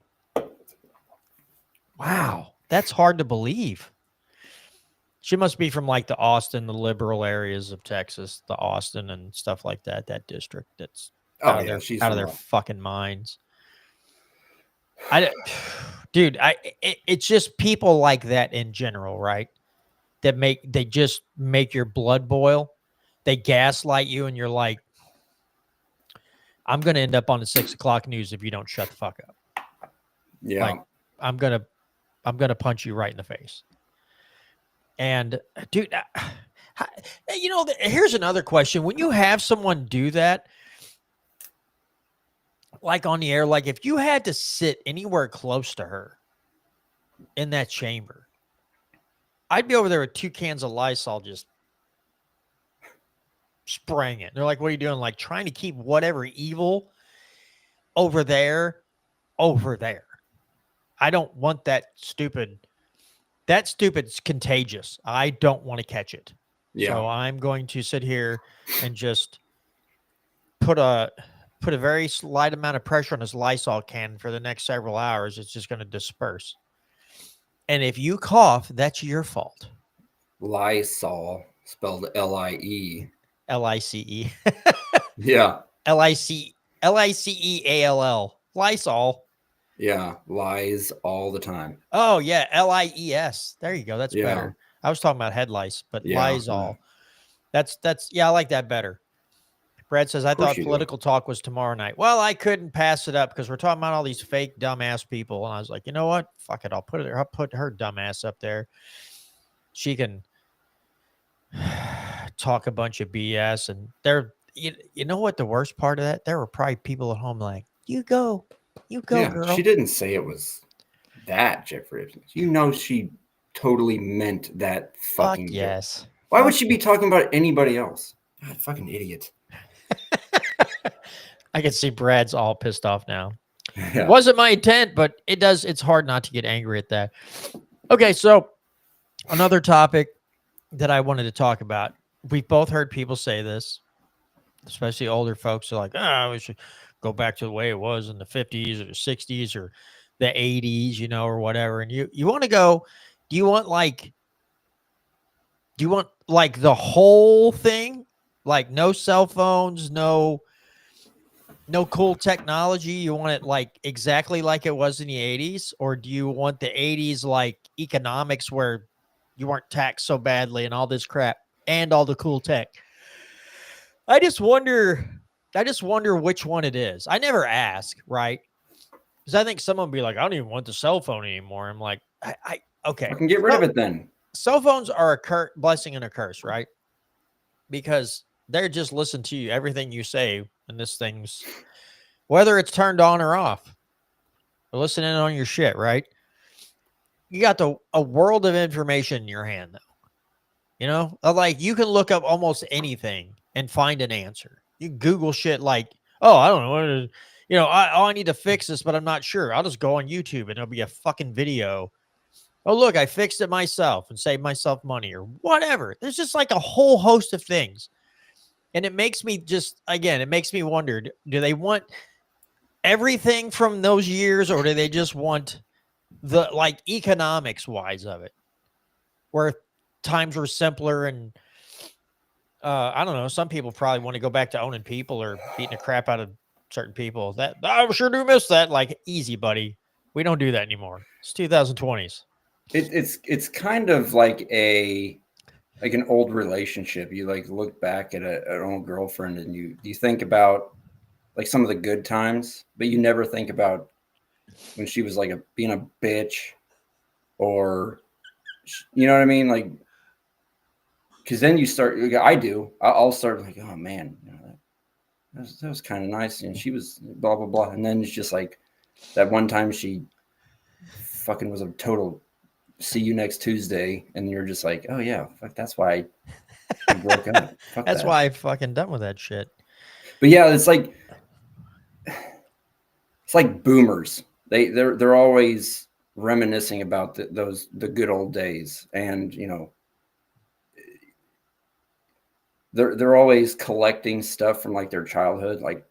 Wow, that's hard to believe. She must be from like the Austin, the liberal areas of Texas, the Austin and stuff like that. That district that's out of their fucking minds. It's just people like that in general, right? They just make your blood boil. They gaslight you, and you're like, I'm gonna end up on the 6 o'clock news if you don't shut the fuck up. Yeah, like, I'm gonna punch you right in the face. And dude, you know, here's another question: when you have someone do that, like on the air, like if you had to sit anywhere close to her in that chamber, I'd be over there with 2 cans of Lysol just spraying it. They're like, what are you doing? Like trying to keep whatever evil over there. I don't want that stupid. That stupid's contagious. I don't want to catch it. Yeah. So I'm going to sit here and just put a very slight amount of pressure on this Lysol can for the next several hours. It's just going to disperse. And if you cough, that's your fault. Lysol, spelled L-I-E. L-I-C-E. Yeah. L-I-C-E-A-L-L. Lysol. Yeah. Lies all the time. Oh, yeah. L-I-E-S. There you go. That's Yeah. better. I was talking about head lice, but Yeah. Lysol. That's, I like that better. Brad says, I course thought you do. political talk was tomorrow night. Well, I couldn't pass it up because we're talking about all these fake dumbass people. And I was like, you know what? Fuck it. I'll put her dumbass up there. She can talk a bunch of BS. And you know what the worst part of that? There were probably people at home like, you go, Yeah, girl. she didn't say it was that, Jeffrey Epstein. You know she totally meant that Fuck fucking joke. yes. Why would Fuck she be talking about anybody else? God, fucking idiot. I can see Brad's all pissed off now. Yeah. It wasn't my intent, but it's hard not to get angry at that. Okay, so another topic that I wanted to talk about. We've both heard people say this, especially older folks are like, we should go back to the way it was in the 50s or the 60s or the 80s, or whatever. And you want to go, do you want like the whole thing? Like no cell phones, no cool technology? You want it like exactly like it was in the 80s? Or do you want the 80s like economics where you weren't taxed so badly and all this crap and all the cool tech? I just wonder which one it is. I never ask, right? Because I think someone would be like, I don't even want the cell phone anymore. I'm like, okay. I can get rid of it then. Cell phones are a blessing and a curse, right? Because they're just listening to you, everything you say, and this thing's, whether it's turned on or off, they're listening on your shit, right? You got a world of information in your hand, though. Like you can look up almost anything and find an answer. You Google shit like, oh, I don't know what it is. I need to fix this, but I'm not sure. I'll just go on YouTube and it'll be a fucking video. Oh, look, I fixed it myself and saved myself money or whatever. There's just like a whole host of things. And it makes me wonder, do they want everything from those years or do they just want the like economics wise of it where times were simpler and I don't know. Some people probably want to go back to owning people or beating the crap out of certain people. That I sure do miss that. Like easy, buddy. We don't do that anymore. It's 2020s. It's kind of like an old relationship. You like look back at an old girlfriend and you think about like some of the good times, but you never think about when she was like being a bitch or, you know what I mean? Like, because then you start, I'll start like, oh man, that was kind of nice. And she was blah, blah, blah. And then it's just like that one time she fucking was a total see you next Tuesday. And you're just like, oh yeah, fuck, that's why we broke up. Fuck That's that. why I'm fucking done with that shit. But yeah, it's like boomers. They're always reminiscing about the good old days. And, they're always collecting stuff from like their childhood, like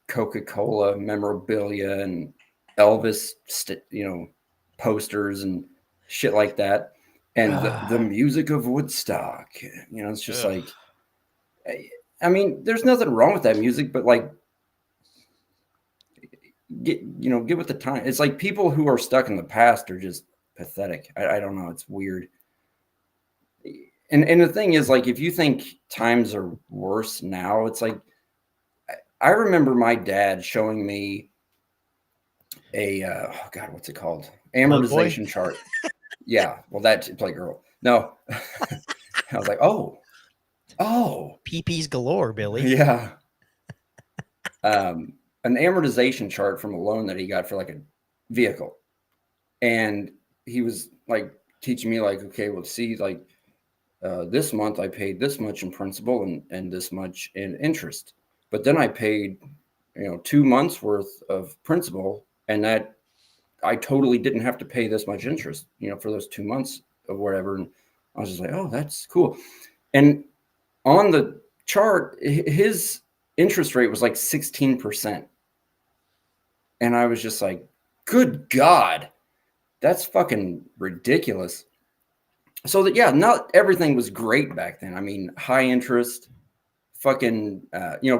Coca-Cola memorabilia and Elvis, posters and shit like that. And the music of Woodstock, it's just like, I mean, there's nothing wrong with that music, but like, get with the time. It's like people who are stuck in the past are just pathetic. I don't know. It's weird. And the thing is, like, if you think times are worse now, it's like, I remember my dad showing me a, what's it called? Amortization chart. Yeah. Well, that's Playgirl. No. I was like, oh. PP's galore, Billy. Yeah. An amortization chart from a loan that he got for like a vehicle. And he was like teaching me like, okay, well, see, like, this month I paid this much in principal and this much in interest. But then I paid, 2 months worth of principal, and that I totally didn't have to pay this much interest, for those 2 months of whatever. And I was just like, oh, that's cool. And on the chart, his interest rate was like 16%. And I was just like, good God, that's fucking ridiculous. So that, yeah, not everything was great back then. I mean, high interest, fucking,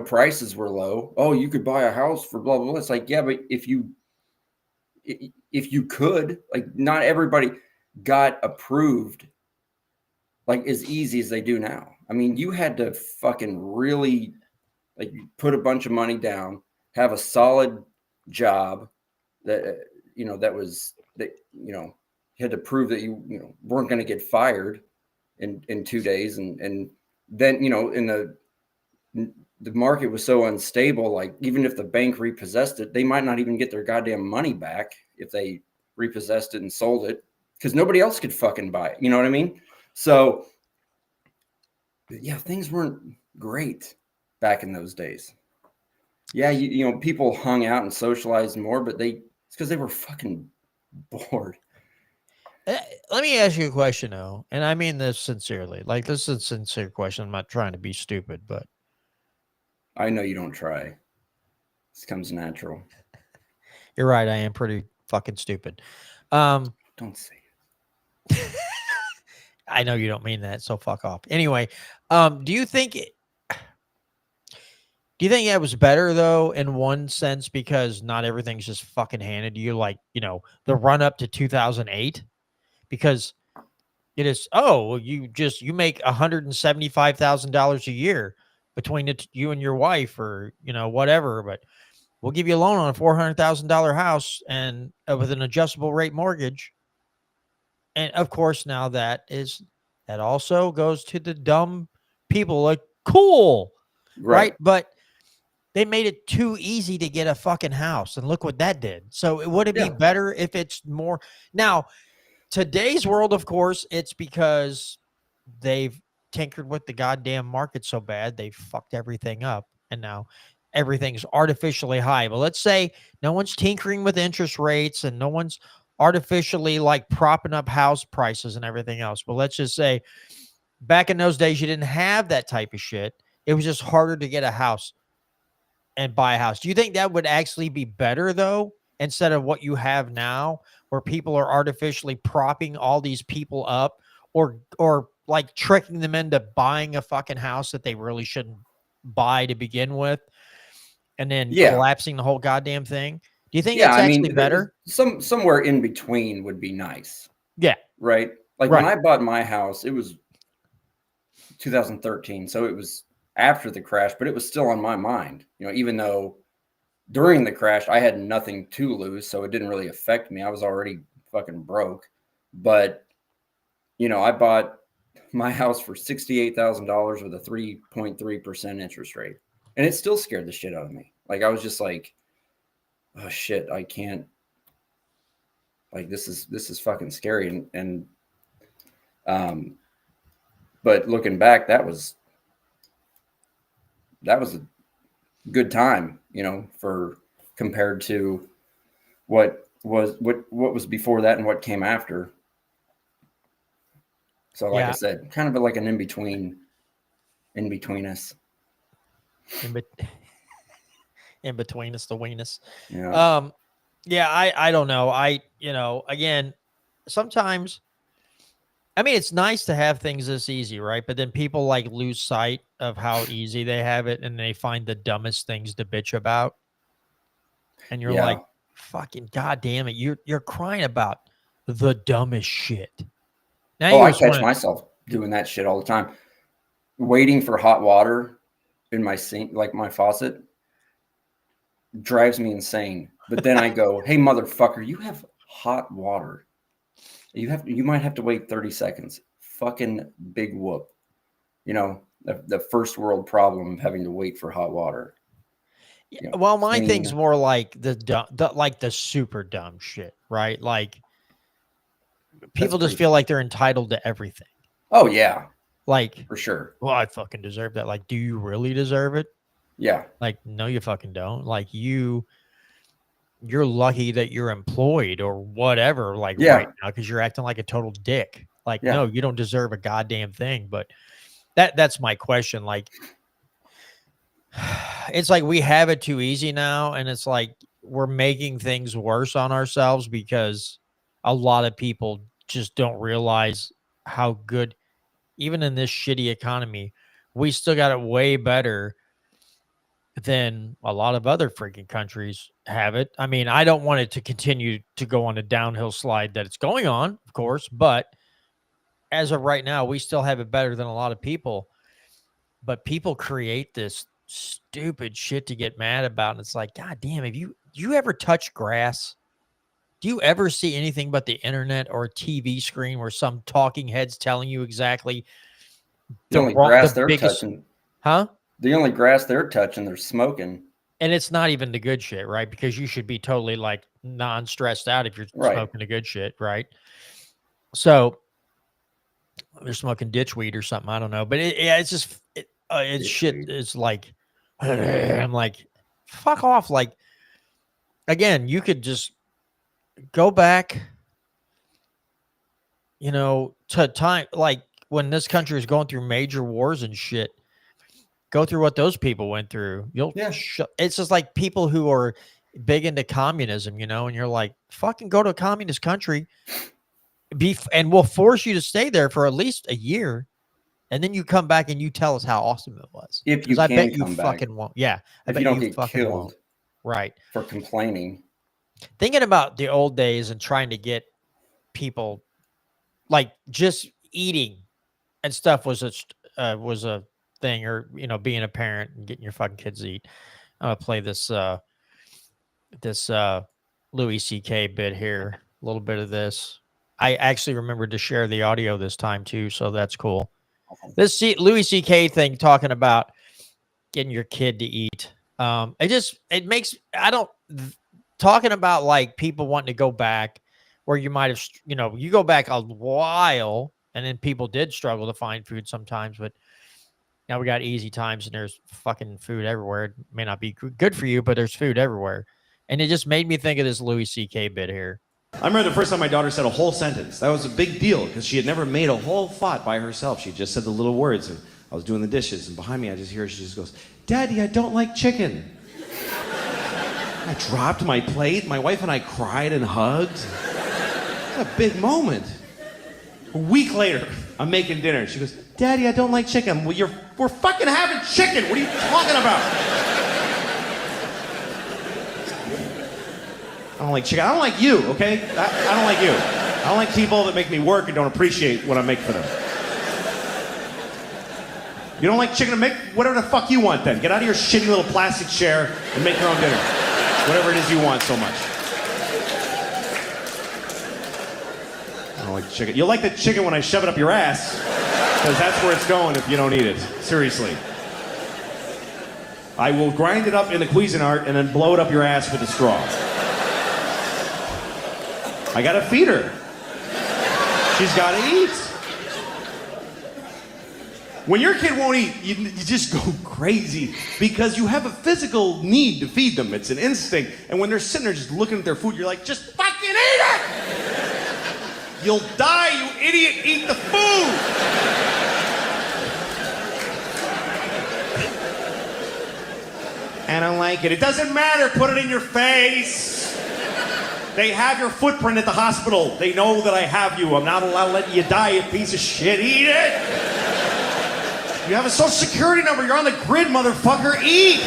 prices were low. Oh, you could buy a house for blah, blah, blah. It's like, yeah, but if you could, like, not everybody got approved like as easy as they do now. I mean, you had to fucking really, Like you put a bunch of money down, have a solid job that you had to prove that you weren't going to get fired in 2 days, and then in the market was so unstable. Like even if the bank repossessed it, they might not even get their goddamn money back if they repossessed it and sold it, because nobody else could fucking buy it. You know what I mean? So yeah, things weren't great back in those days. Yeah, people hung out and socialized more, but it's because they were fucking bored. Let me ask you a question, though, and I mean this sincerely. Like, this is a sincere question. I'm not trying to be stupid, but I know you don't try. This comes natural. you're right. I am pretty fucking stupid. Don't say it. I know you don't mean that, so fuck off. Anyway, do you think that was better, though, in one sense, because not everything's just fucking handed to you, like, the run up to 2008? Because it is, you make $175,000 a year between you and your wife, or, whatever, but we'll give you a loan on a $400,000 house and with an adjustable rate mortgage. And of course, now that also goes to the dumb people, like, cool, right? But they made it too easy to get a fucking house, and look what that did. So would it be better if it's more now? Today's world, of course, it's because they've tinkered with the goddamn market so bad they fucked everything up, and now everything's artificially high. But let's say no one's tinkering with interest rates and no one's artificially like propping up house prices and everything else. But let's just say back in those days you didn't have that type of shit. It was just harder to get a house and buy a house. Do you think that would actually be better, though, instead of what you have now, where people are artificially propping all these people up, or like tricking them into buying a fucking house that they really shouldn't buy to begin with, and then collapsing the whole goddamn thing? Do you think that's actually better? Somewhere in between would be nice. Yeah. Right. Like when I bought my house, it was 2013. So it was after the crash, but it was still on my mind, even though during the crash I had nothing to lose, so it didn't really affect me. I was already fucking broke. But I bought my house for $68,000 with a 3.3% interest rate, and it still scared the shit out of me. Like I was just like, oh shit, I can't, like this is fucking scary. And but looking back, that was a good time, for compared to what was before that and what came after. So like I said, kind of like an in between us. In between us, the weenus. Yeah. I don't know. Again, sometimes, I mean, it's nice to have things this easy, right? But then people like lose sight of how easy they have it, and they find the dumbest things to bitch about. And you're like, fucking goddamn it, you're crying about the dumbest shit. Now I catch myself doing that shit all the time. Waiting for hot water in my sink, like my faucet, drives me insane. But then I go, hey motherfucker, you have hot water. You might have to wait 30 seconds. Fucking big whoop. The first world problem of having to wait for hot water. Well, my thing's more like the super dumb shit, right? Like people just feel like they're entitled to everything. Oh yeah. Like for sure. Well, I fucking deserve that. Like, do you really deserve it? Yeah. Like, no, you fucking don't. Like you're lucky that you're employed or whatever, like right now, because you're acting like a total dick. Like, no, you don't deserve a goddamn thing. But that's my question. Like, it's like we have it too easy now, and it's like we're making things worse on ourselves because a lot of people just don't realize how good, even in this shitty economy, we still got it way better than a lot of other freaking countries have it. I mean, I don't want it to continue to go on a downhill slide that it's going on, of course, but as of right now, we still have it better than a lot of people. But people create this stupid shit to get mad about. And it's like, God damn, do you ever touch grass? Do you ever see anything but the internet or a TV screen where some talking head's telling you exactly The only grass they're biggest, touching, huh? the only grass they're touching, they're smoking. And it's not even the good shit, right? Because you should be totally like non-stressed out if you're smoking the good shit, right? So they're smoking ditchweed or something. I don't know, but it's just it's shit. It's like I'm like, fuck off. Like again, you could just go back, to time like when this country was going through major wars and shit. Go through what those people went through. It's just like people who are big into communism, and you're like, fucking go to a communist country, and we'll force you to stay there for at least a year, and then you come back and you tell us how awesome it was. If you I can bet you come fucking back. won't. Yeah, I if bet you don't you get fucking killed won't. Right. For complaining. Thinking about the old days and trying to get people like just eating and stuff was a thing, or being a parent and getting your fucking kids to eat. I'm gonna play this Louis C.K. bit here, a little bit of this. I actually remembered to share the audio this time too, so that's cool. This Louis C.K. thing talking about getting your kid to eat. It makes talking about like people wanting to go back where you might have, you go back a while and then people did struggle to find food sometimes, but now we got easy times and there's fucking food everywhere. It may not be good for you, but there's food everywhere. And it just made me think of this Louis C.K. bit here. I remember the first time my daughter said a whole sentence. That was a big deal because she had never made a whole thought by herself. She just said the little words. And I was doing the dishes, and behind me I just hear her, she just goes, "Daddy, I don't like chicken." I dropped my plate. My wife and I cried and hugged. It was a big moment. A week later, I'm making dinner. She goes, "Daddy, I don't like chicken." Well, we're fucking having chicken. What are you talking about? I don't like chicken. I don't like you, okay? I don't like you. I don't like people that make me work and don't appreciate what I make for them. You don't like chicken? Make whatever the fuck you want then. Get out of your shitty little plastic chair and make your own dinner. Whatever it is you want so much. I don't like chicken. You'll like the chicken when I shove it up your ass, because that's where it's going if you don't eat it. Seriously. I will grind it up in the Cuisinart and then blow it up your ass with a straw. I gotta feed her. She's gotta eat. When your kid won't eat, you just go crazy because you have a physical need to feed them. It's an instinct. And when they're sitting there just looking at their food, you're like, just fucking eat it! You'll die, you idiot! Eat the food! I don't like it. It doesn't matter. Put it in your face. They have your footprint at the hospital. They know that I have you. I'm not allowed to let you die, you piece of shit. Eat it! You have a social security number. You're on the grid, motherfucker. Eat!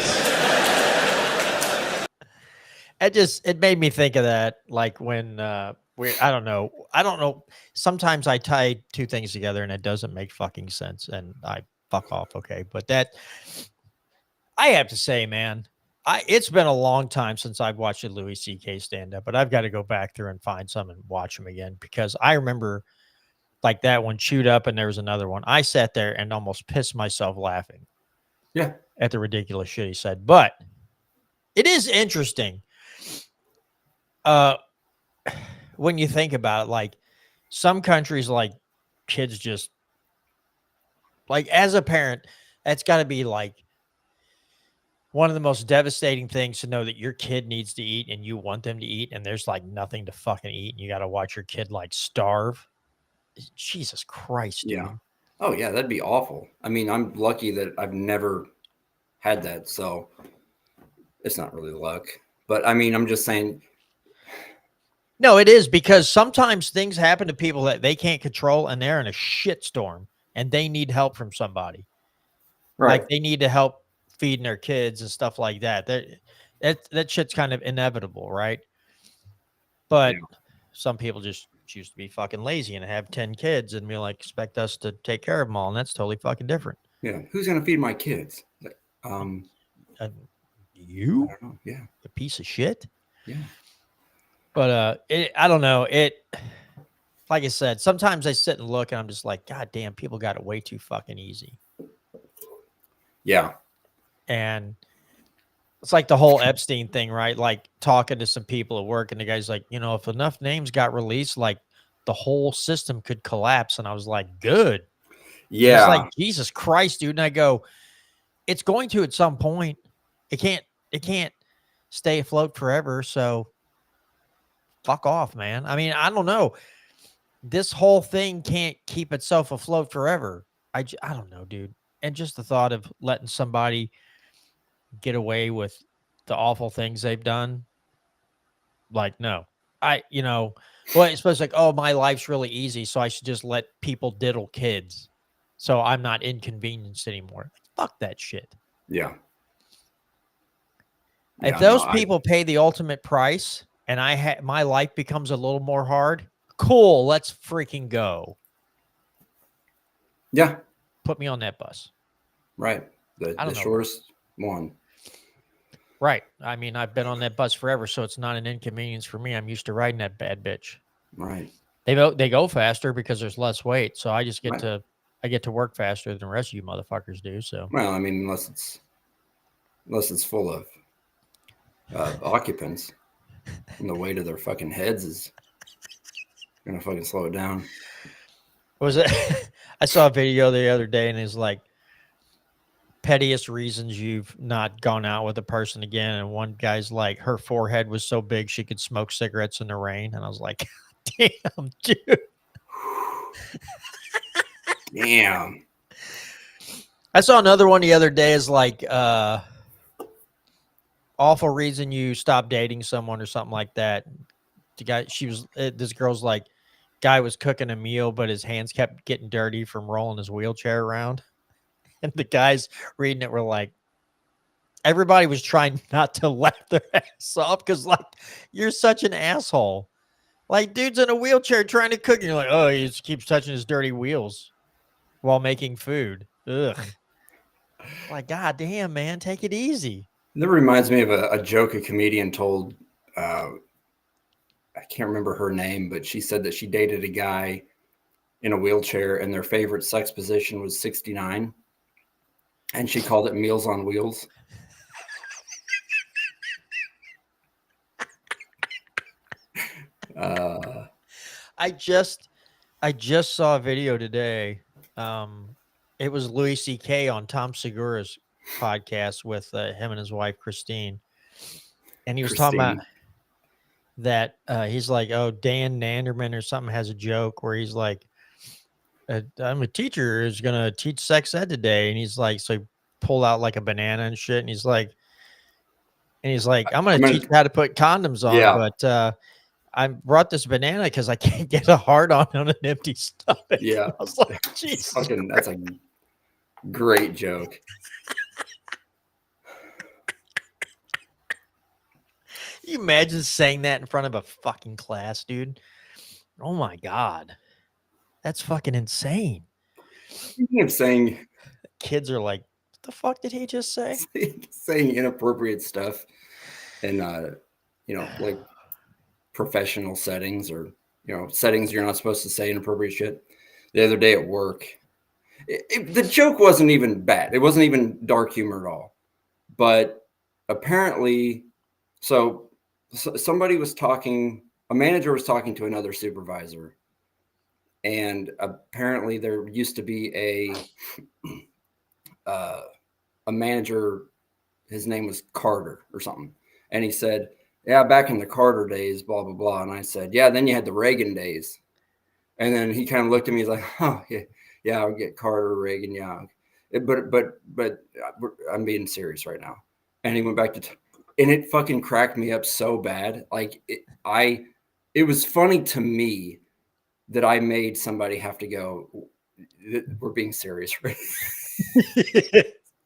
It made me think of that, like when I don't know. Sometimes I tie two things together and it doesn't make fucking sense, and I fuck off. Okay, but I have to say, man, it's been a long time since I've watched a Louis C.K. stand up, but I've got to go back through and find some and watch them again, because I remember like that one, Chewed Up, and there was another one. I sat there and almost pissed myself laughing. Yeah. At the ridiculous shit he said. But it is interesting. When you think about it, like some countries, like kids just like, as a parent, that's got to be like one of the most devastating things to know that your kid needs to eat and you want them to eat, and there's like nothing to fucking eat, and you got to watch your kid like starve. Jesus Christ, dude. Yeah. Oh yeah, that'd be awful. I mean, I'm lucky that I've never had that, so it's not really luck. But I mean, I'm just saying. No, it is, because sometimes things happen to people that they can't control, and they're in a shitstorm and they need help from somebody. Right. Like they need to help feeding their kids and stuff like that. That shit's kind of inevitable, right? But some people just choose to be fucking lazy and have 10 kids and be like, expect us to take care of them all, and that's totally fucking different. Yeah, who's gonna feed my kids? You? I don't know. Yeah. A piece of shit? Yeah. But I don't know. Like I said, sometimes I sit and look and I'm just like, God damn, people got it way too fucking easy. Yeah. And it's like the whole Epstein thing, right? Like talking to some people at work and the guy's like, if enough names got released, like the whole system could collapse. And I was like, good. Yeah. He's like, Jesus Christ, dude. And I go, it's going to at some point. It can't stay afloat forever. So fuck off, man. I mean, I don't know. This whole thing can't keep itself afloat forever. I don't know, dude. And just the thought of letting somebody get away with the awful things they've done, like, no. Well, it's supposed to like, oh, my life's really easy, so I should just let people diddle kids so I'm not inconvenienced anymore. Fuck that shit. Yeah. If those people pay the ultimate price and my life becomes a little more hard, cool, let's freaking go. Yeah. Put me on that bus. Right. The shortest one. Right. I mean, I've been on that bus forever, so it's not an inconvenience for me. I'm used to riding that bad bitch. Right. They go faster because there's less weight, so I just get to work faster than the rest of you motherfuckers do. So well, I mean, unless it's full of occupants, and the weight of their fucking heads is gonna fucking slow it down. Was it? I saw a video the other day, and it's like pettiest reasons you've not gone out with a person again. And one guy's like, her forehead was so big she could smoke cigarettes in the rain. And I was like, damn, dude. Damn. I saw another one the other day is like, awful reason you stopped dating someone or something like that. The guy, this girl's like, guy was cooking a meal, but his hands kept getting dirty from rolling his wheelchair around. And the guys reading it were like, everybody was trying not to laugh their ass off because, like, you're such an asshole. Like, dude's in a wheelchair trying to cook, and you're like, oh, he just keeps touching his dirty wheels while making food. Ugh. Like, God damn, man, take it easy. That reminds me of a joke a comedian told. I can't remember her name, but she said that she dated a guy in a wheelchair and their favorite sex position was 69. And she called it Meals on Wheels. I just saw a video today. It was Louis C.K. on Tom Segura's podcast with him and his wife Christine, and he was talking about that. He's like, "Oh, Dan Nanderman or something has a joke where he's like, I'm a teacher who's gonna teach sex ed today," and he's like, so he pulled out like a banana and shit, and he's like, I'm gonna teach you how to put condoms on, but I brought this banana because I can't get a hard on an empty stomach. Yeah. I was like, Jesus. That's a great joke. Can you imagine saying that in front of a fucking class, dude? Oh my God. That's fucking insane. Speaking of saying, kids are like, what the fuck did he just say? Saying inappropriate stuff in, like professional settings or, settings you're not supposed to say inappropriate shit. The other day at work, the joke wasn't even bad. It wasn't even dark humor at all. But apparently, so somebody was talking, a manager was talking to another supervisor. And apparently there used to be a manager, his name was Carter or something. And he said, yeah, back in the Carter days, blah, blah, blah. And I said, yeah, then you had the Reagan days. And then he kind of looked at me, he's like, oh, yeah, I'll get Carter, Reagan, yeah. But I'm being serious right now. And he went back and it fucking cracked me up so bad. Like it was funny to me that I made somebody have to go, we're being serious, right?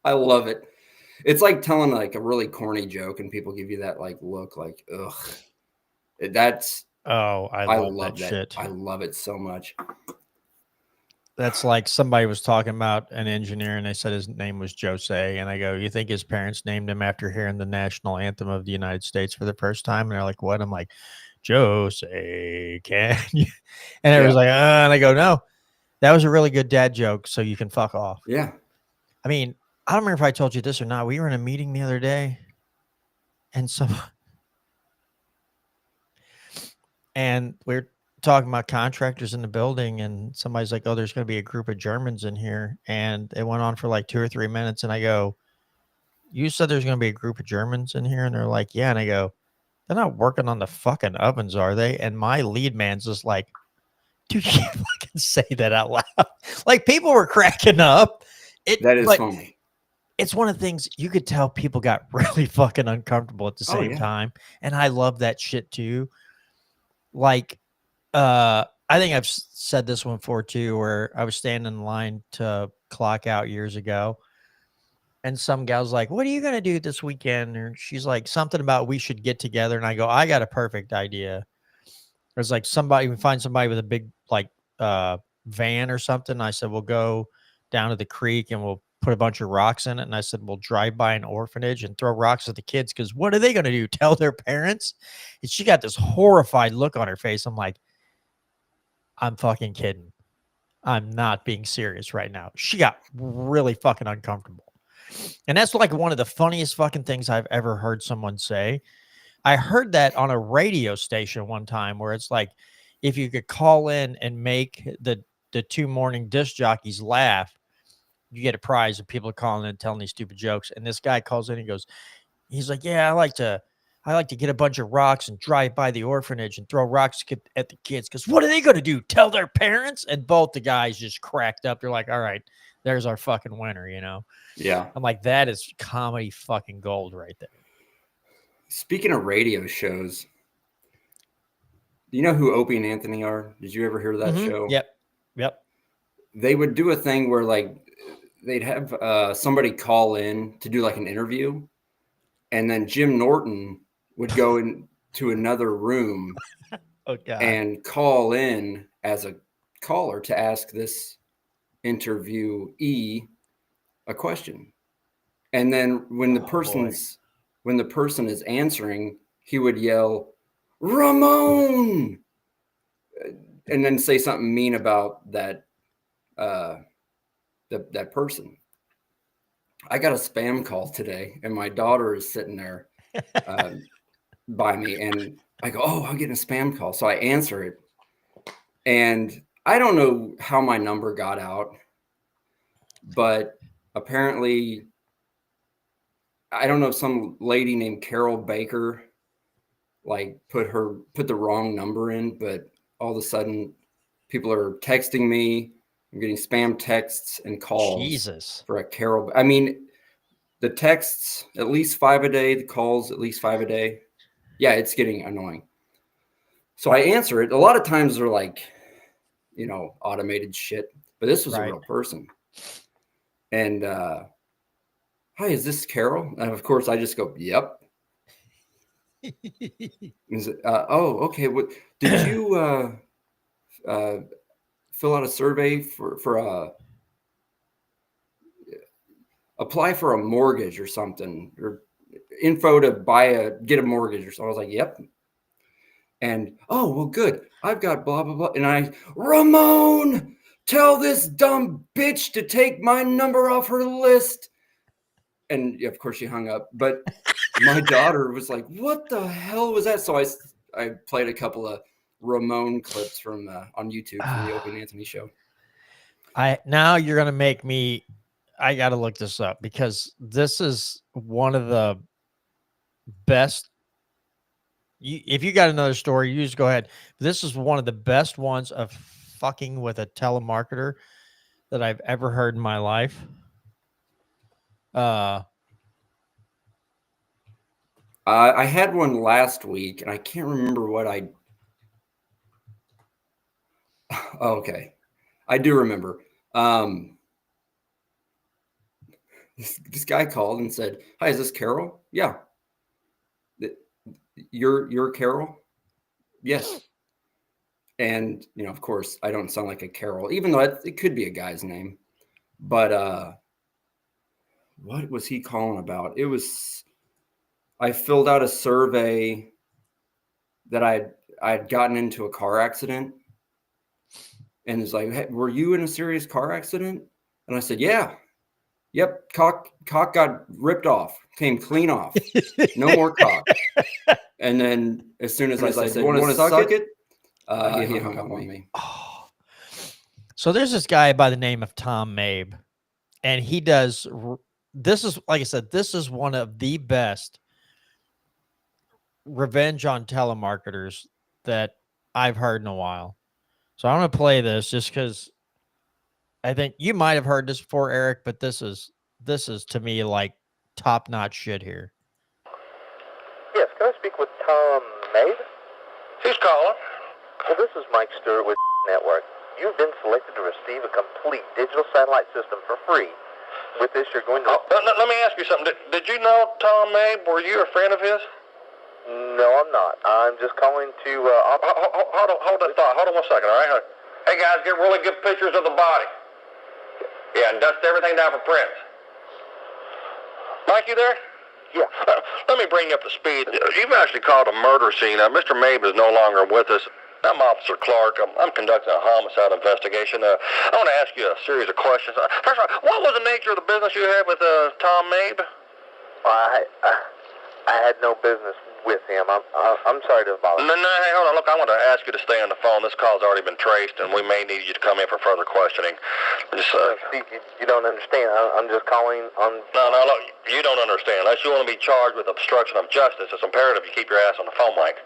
I love it. It's like telling like a really corny joke and people give you that like look like, ugh. That's I love that shit. I love it so much. That's like somebody was talking about an engineer and they said his name was Jose. And I go, you think his parents named him after hearing the national anthem of the United States for the first time? And they're like, what? I'm like, Jose, can you? And everyone's like, and I go, no, that was a really good dad joke. So you can fuck off. Yeah. I mean, I don't remember if I told you this or not. We were in a meeting the other day and we're talking about contractors in the building, and somebody's like, oh, there's going to be a group of Germans in here. And it went on for like 2 or 3 minutes. And I go, you said there's going to be a group of Germans in here? And they're like, yeah. And I go, they're not working on the fucking ovens, are they? And my lead man's just like, dude, you can't fucking say that out loud. Like, people were cracking up. That is funny. It's one of the things you could tell people got really fucking uncomfortable at the same time. And I love that shit too. Like, I think I've said this one before too, where I was standing in line to clock out years ago. And some gal's like, what are you going to do this weekend? Or she's like, something about we should get together. And I go, I got a perfect idea. There's like we find somebody with a big like van or something. I said, we'll go down to the creek and we'll put a bunch of rocks in it. And I said, we'll drive by an orphanage and throw rocks at the kids. Cause what are they going to do? Tell their parents? And she got this horrified look on her face. I'm like, I'm fucking kidding. I'm not being serious right now. She got really fucking uncomfortable. And that's like one of the funniest fucking things I've ever heard someone say. I heard that on a radio station one time where it's like, if you could call in and make the 2 morning disc jockeys laugh, you get a prize. And people are calling in and telling these stupid jokes. And this guy calls in and goes, he's like, yeah, I like to get a bunch of rocks and drive by the orphanage and throw rocks at the kids. Because what are they going to do? Tell their parents? And both the guys just cracked up. They're like, all right, there's our fucking winner, you know? Yeah. I'm like, that is comedy fucking gold right there. Speaking of radio shows, do you know who Opie and Anthony are? Did you ever hear that show? Yep. They would do a thing where like they'd have somebody call in to do like an interview, and then Jim Norton would go into another room and call in as a caller to ask this interviewee a question. And then when the person is answering, he would yell, Ramon, and then say something mean about that that person. I got a spam call today, and my daughter is sitting there by me, and I go, oh, I'm getting a spam call. So I answer it, and I don't know how my number got out, but apparently, I don't know if some lady named Carol Baker like put the wrong number in, but all of a sudden people are texting me. I'm getting spam texts and calls for a Carol. I mean, the texts at least 5 a day, the calls at least 5 a day. Yeah, it's getting annoying. So I answer it. A lot of times they're like, you know, automated shit, but this was a real person. And hi, is this Carol? And of course I just go, yep. Oh, okay. What did you fill out a survey for apply for a mortgage or something, or info to get a mortgage or something? I was like, yep. And oh, well, good. I've got blah blah blah. And Ramon, tell this dumb bitch to take my number off her list. And of course she hung up, but my daughter was like, what the hell was that? So I played a couple of Ramon clips from on YouTube from the Opie and Anthony show. Now you're going to make me, I got to look this up, because this is one of the best. If you got another story, you just go ahead. This is one of the best ones of fucking with a telemarketer that I've ever heard in my life. I had one last week, and I can't remember what okay, I do remember. This guy called and said, "Hi, is this Carol?" Yeah. You're Carol? Yes. And, of course, I don't sound like a Carol, even though it could be a guy's name. But what was he calling about? I filled out a survey that I had gotten into a car accident. And it's like, hey, were you in a serious car accident? And I said, yeah. Yep. Cock got ripped off, came clean off. No more cock. And then as soon as I said, you want to suck it? He hung up on me. Oh. So there's this guy by the name of Tom Mabe, and he does, this is, like I said, this is one of the best revenge on telemarketers that I've heard in a while. So I'm going to play this just because I think you might have heard this before, Eric, but this is to me like top-notch shit here. Yes, can I speak with Tom Mabe? Who's calling? Well, this is Mike Stewart with Network. You've been selected to receive a complete digital satellite system for free. With this, you're going to... Let me ask you something. Did you know Tom Mabe? Were you a friend of his? No, I'm not. I'm just calling to... Hold that thought. Hold on 1 second, all right? Hey, guys, get really good pictures of the body. Yeah, and dust everything down for prints. Mike, you there? Yeah. Let me bring you up to speed. You've actually called a murder scene. Mr. Mabe is no longer with us. I'm Officer Clark. I'm conducting a homicide investigation. I want to ask you a series of questions. First of all, what was the nature of the business you had with Tom Mabe? I had no business with him. I'm sorry to bother. No, hey, hold on. Look, I want to ask you to stay on the phone. This call's already been traced, and we may need you to come in for further questioning. Just, Steve, you don't understand. I'm just calling on... No, look, you don't understand. Unless you want to be charged with obstruction of justice, it's imperative you keep your ass on the phone, Mike.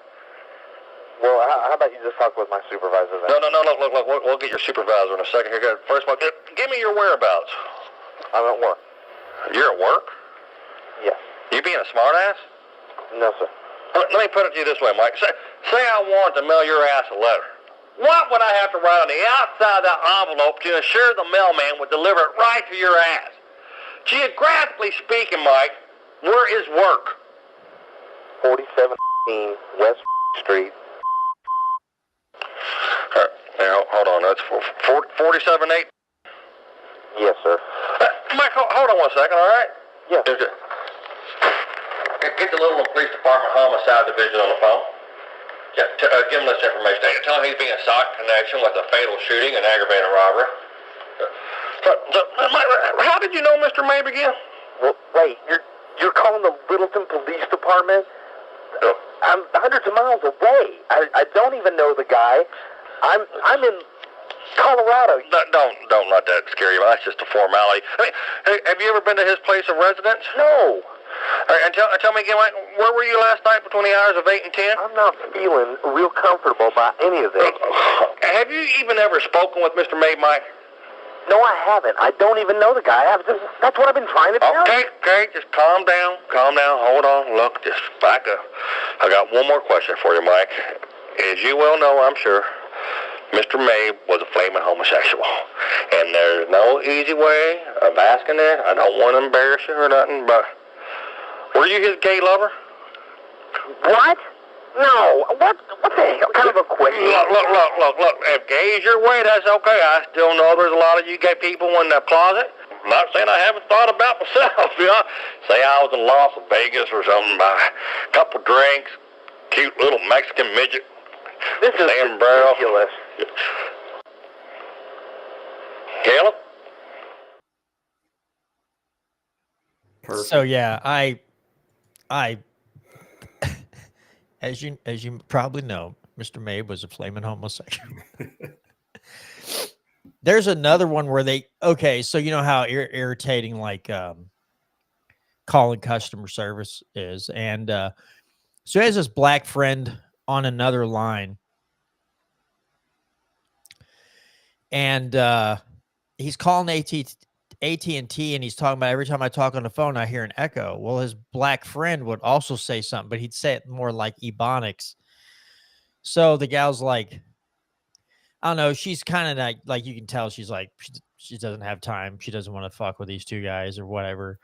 Well, how about you just talk with my supervisor then? No, look, we'll get your supervisor in a second here. First of all, give me your whereabouts. I'm at work. You're at work? Yes. You being a smartass? No, sir. Let me put it to you this way, Mike. Say I wanted to mail your ass a letter. What would I have to write on the outside of that envelope to ensure the mailman would deliver it right to your ass? Geographically speaking, Mike, where is work? 47 West Street. Hold on. That's 47-8? Yes, sir. Mike, hold on 1 second, all right? Yes. Get the Little Police Department Homicide Division on the phone. Yeah, give him this information. Tell him he's being sought in connection with a fatal shooting and aggravated robbery. Mike, how did you know Mr. Mabe again? Well, wait, you're calling the Littleton Police Department? I'm hundreds of miles away. I don't even know the guy. I'm in Colorado. Don't let that scare you. That's just a formality. I mean, have you ever been to his place of residence? No. All right, and tell me again, Mike, where were you last night between the hours of 8 and 10? I'm not feeling real comfortable about any of this. Have you even ever spoken with Mr. Mabe, Mike? No, I haven't. I don't even know the guy. That's what I've been trying to tell you. Okay, just calm down. Hold on. Look, just back up. I got one more question for you, Mike. As you well know, I'm sure, Mr. Mabe was a flaming homosexual. And there's no easy way of asking that. I don't want to embarrass you or nothing, but were you his gay lover? What? No. What the hell kind of a question? Look. If gay is your way, that's okay. I still know there's a lot of you gay people in the closet. I'm not saying I haven't thought about myself, you know. Say I was in Las Vegas or something, by a couple drinks, cute little Mexican midget. This is ridiculous. Caleb? Perfect. So yeah, I as you probably know, Mr. Mabe was a flaming homosexual. There's another one where so you know how irritating like calling customer service is, and so he has this black friend on another line, and he's calling AT&T, and he's talking about every time I talk on the phone, I hear an echo. Well, his black friend would also say something, but he'd say it more like Ebonics. So the gal's like, I don't know. She's kind of like you can tell she's like, she doesn't have time. She doesn't want to fuck with these two guys or whatever.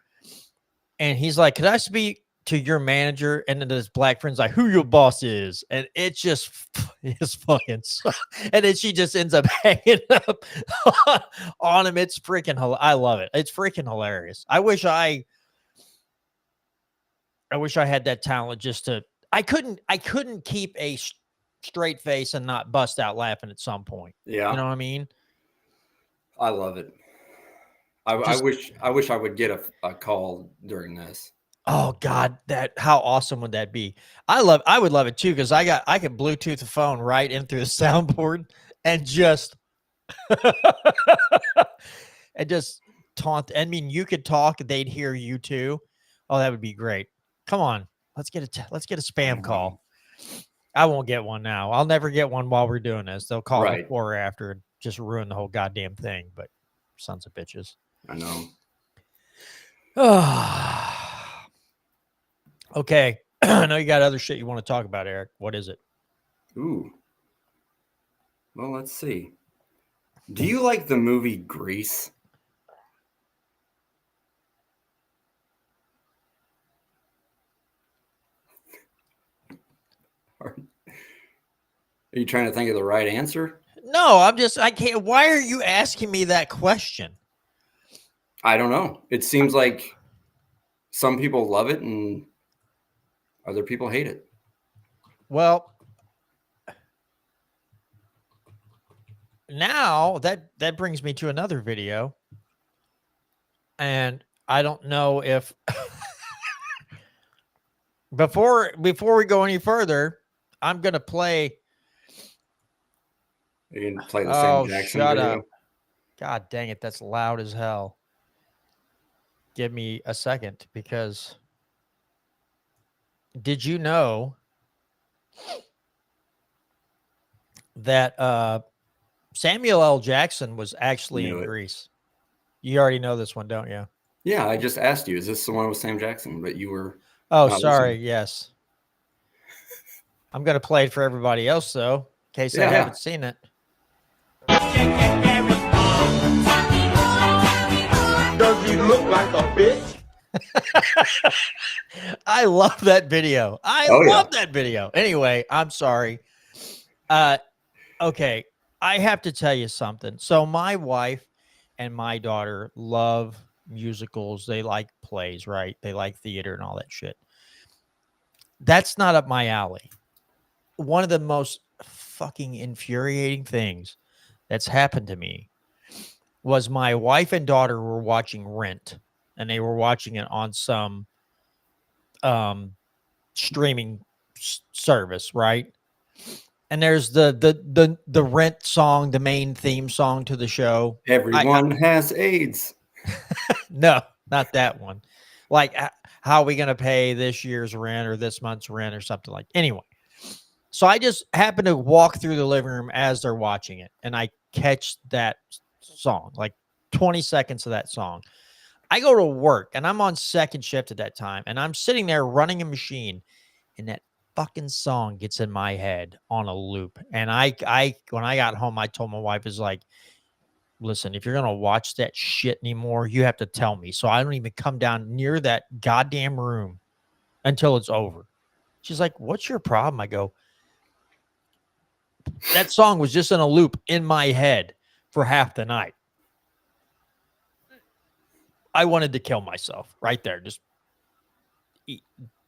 And he's like, could I speak to your manager? And then this black friend's like, who your boss is? And it just His fucking son. And then she just ends up hanging up on him. It's freaking I love it. It's freaking hilarious. I wish I had that talent just to I couldn't keep a straight face and not bust out laughing at some point. Yeah. You know what I mean? I love it. I wish I would get a call during this. Oh God, how awesome would that be? I would love it too, because I could Bluetooth the phone right in through the soundboard and just and just taunt. I mean, you could talk, they'd hear you too. Oh, that would be great. Come on, let's get a spam call. I won't get one now. I'll never get one while we're doing this. They'll call Right. before or after and just ruin the whole goddamn thing. But sons of bitches. I know. Okay. I know you got other shit you want to talk about, Eric. What is it? Ooh. Well, let's see. Do you like the movie Grease? Are you trying to think of the right answer? No, I can't. Why are you asking me that question? I don't know. It seems like some people love it and other people hate it. Well, now that brings me to another video. And I don't know if before we go any further, I'm going to play. You can play the Sam Jackson shut video. up. God dang it, that's loud as hell. Give me a second, because did you know that Samuel L. Jackson was actually in Grease? You already know this one, don't you? Yeah, I just asked you, is this the one with Sam Jackson? But you were sorry, listening. Yes. I'm going to play it for everybody else, though, in case they haven't seen it. Does he look like a bitch? I love that video. I love that video. Anyway, I'm sorry. Okay, I have to tell you something. So my wife and my daughter love musicals. They like plays, right? They like theater and all that shit. That's not up my alley. One of the most fucking infuriating things that's happened to me was my wife and daughter were watching Rent, and they were watching it on some streaming service, right? And there's the Rent song, the main theme song to the show. Everyone has AIDS. No, not that one. Like, how are we going to pay this year's rent or this month's rent or something like. Anyway, so I just happen to walk through the living room as they're watching it, and I catch that song, like 20 seconds of that song. I go to work, and I'm on second shift at that time, and I'm sitting there running a machine, and that fucking song gets in my head on a loop. And I when I got home, I told my wife, is like, listen, if you're going to watch that shit anymore, you have to tell me, so I don't even come down near that goddamn room until it's over. She's like, what's your problem? I go, that song was just in a loop in my head for half the night. I wanted to kill myself right there. Just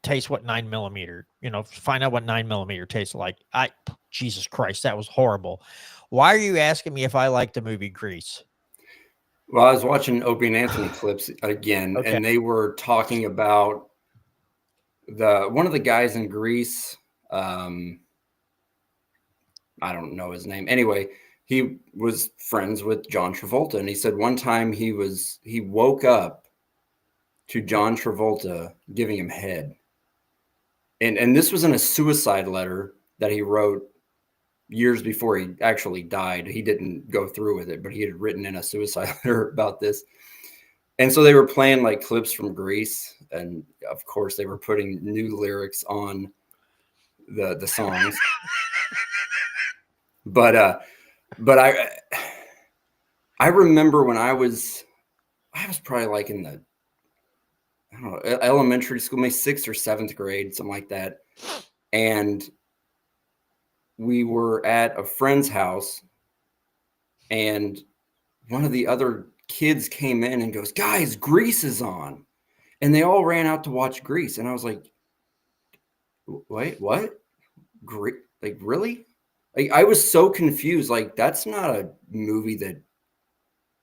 taste what 9mm, find out what 9mm tastes like. Jesus Christ, that was horrible. Why are you asking me if I like the movie Grease? Well, I was watching Opie and Anthony clips again, and they were talking about one of the guys in Grease. I don't know his name. Anyway, he was friends with John Travolta, and he said one time he woke up to John Travolta giving him head. And this was in a suicide letter that he wrote years before he actually died. He didn't go through with it, but he had written in a suicide letter about this. And so they were playing like clips from Grease, and of course they were putting new lyrics on the songs. But I remember when I was probably like in the, I don't know, elementary school, maybe 6th or 7th grade, something like that. And we were at a friend's house, and one of the other kids came in and goes, "Guys, Grease is on." And they all ran out to watch Grease. And I was like, wait, what? Like, really? Like, I was so confused. Like, that's not a movie that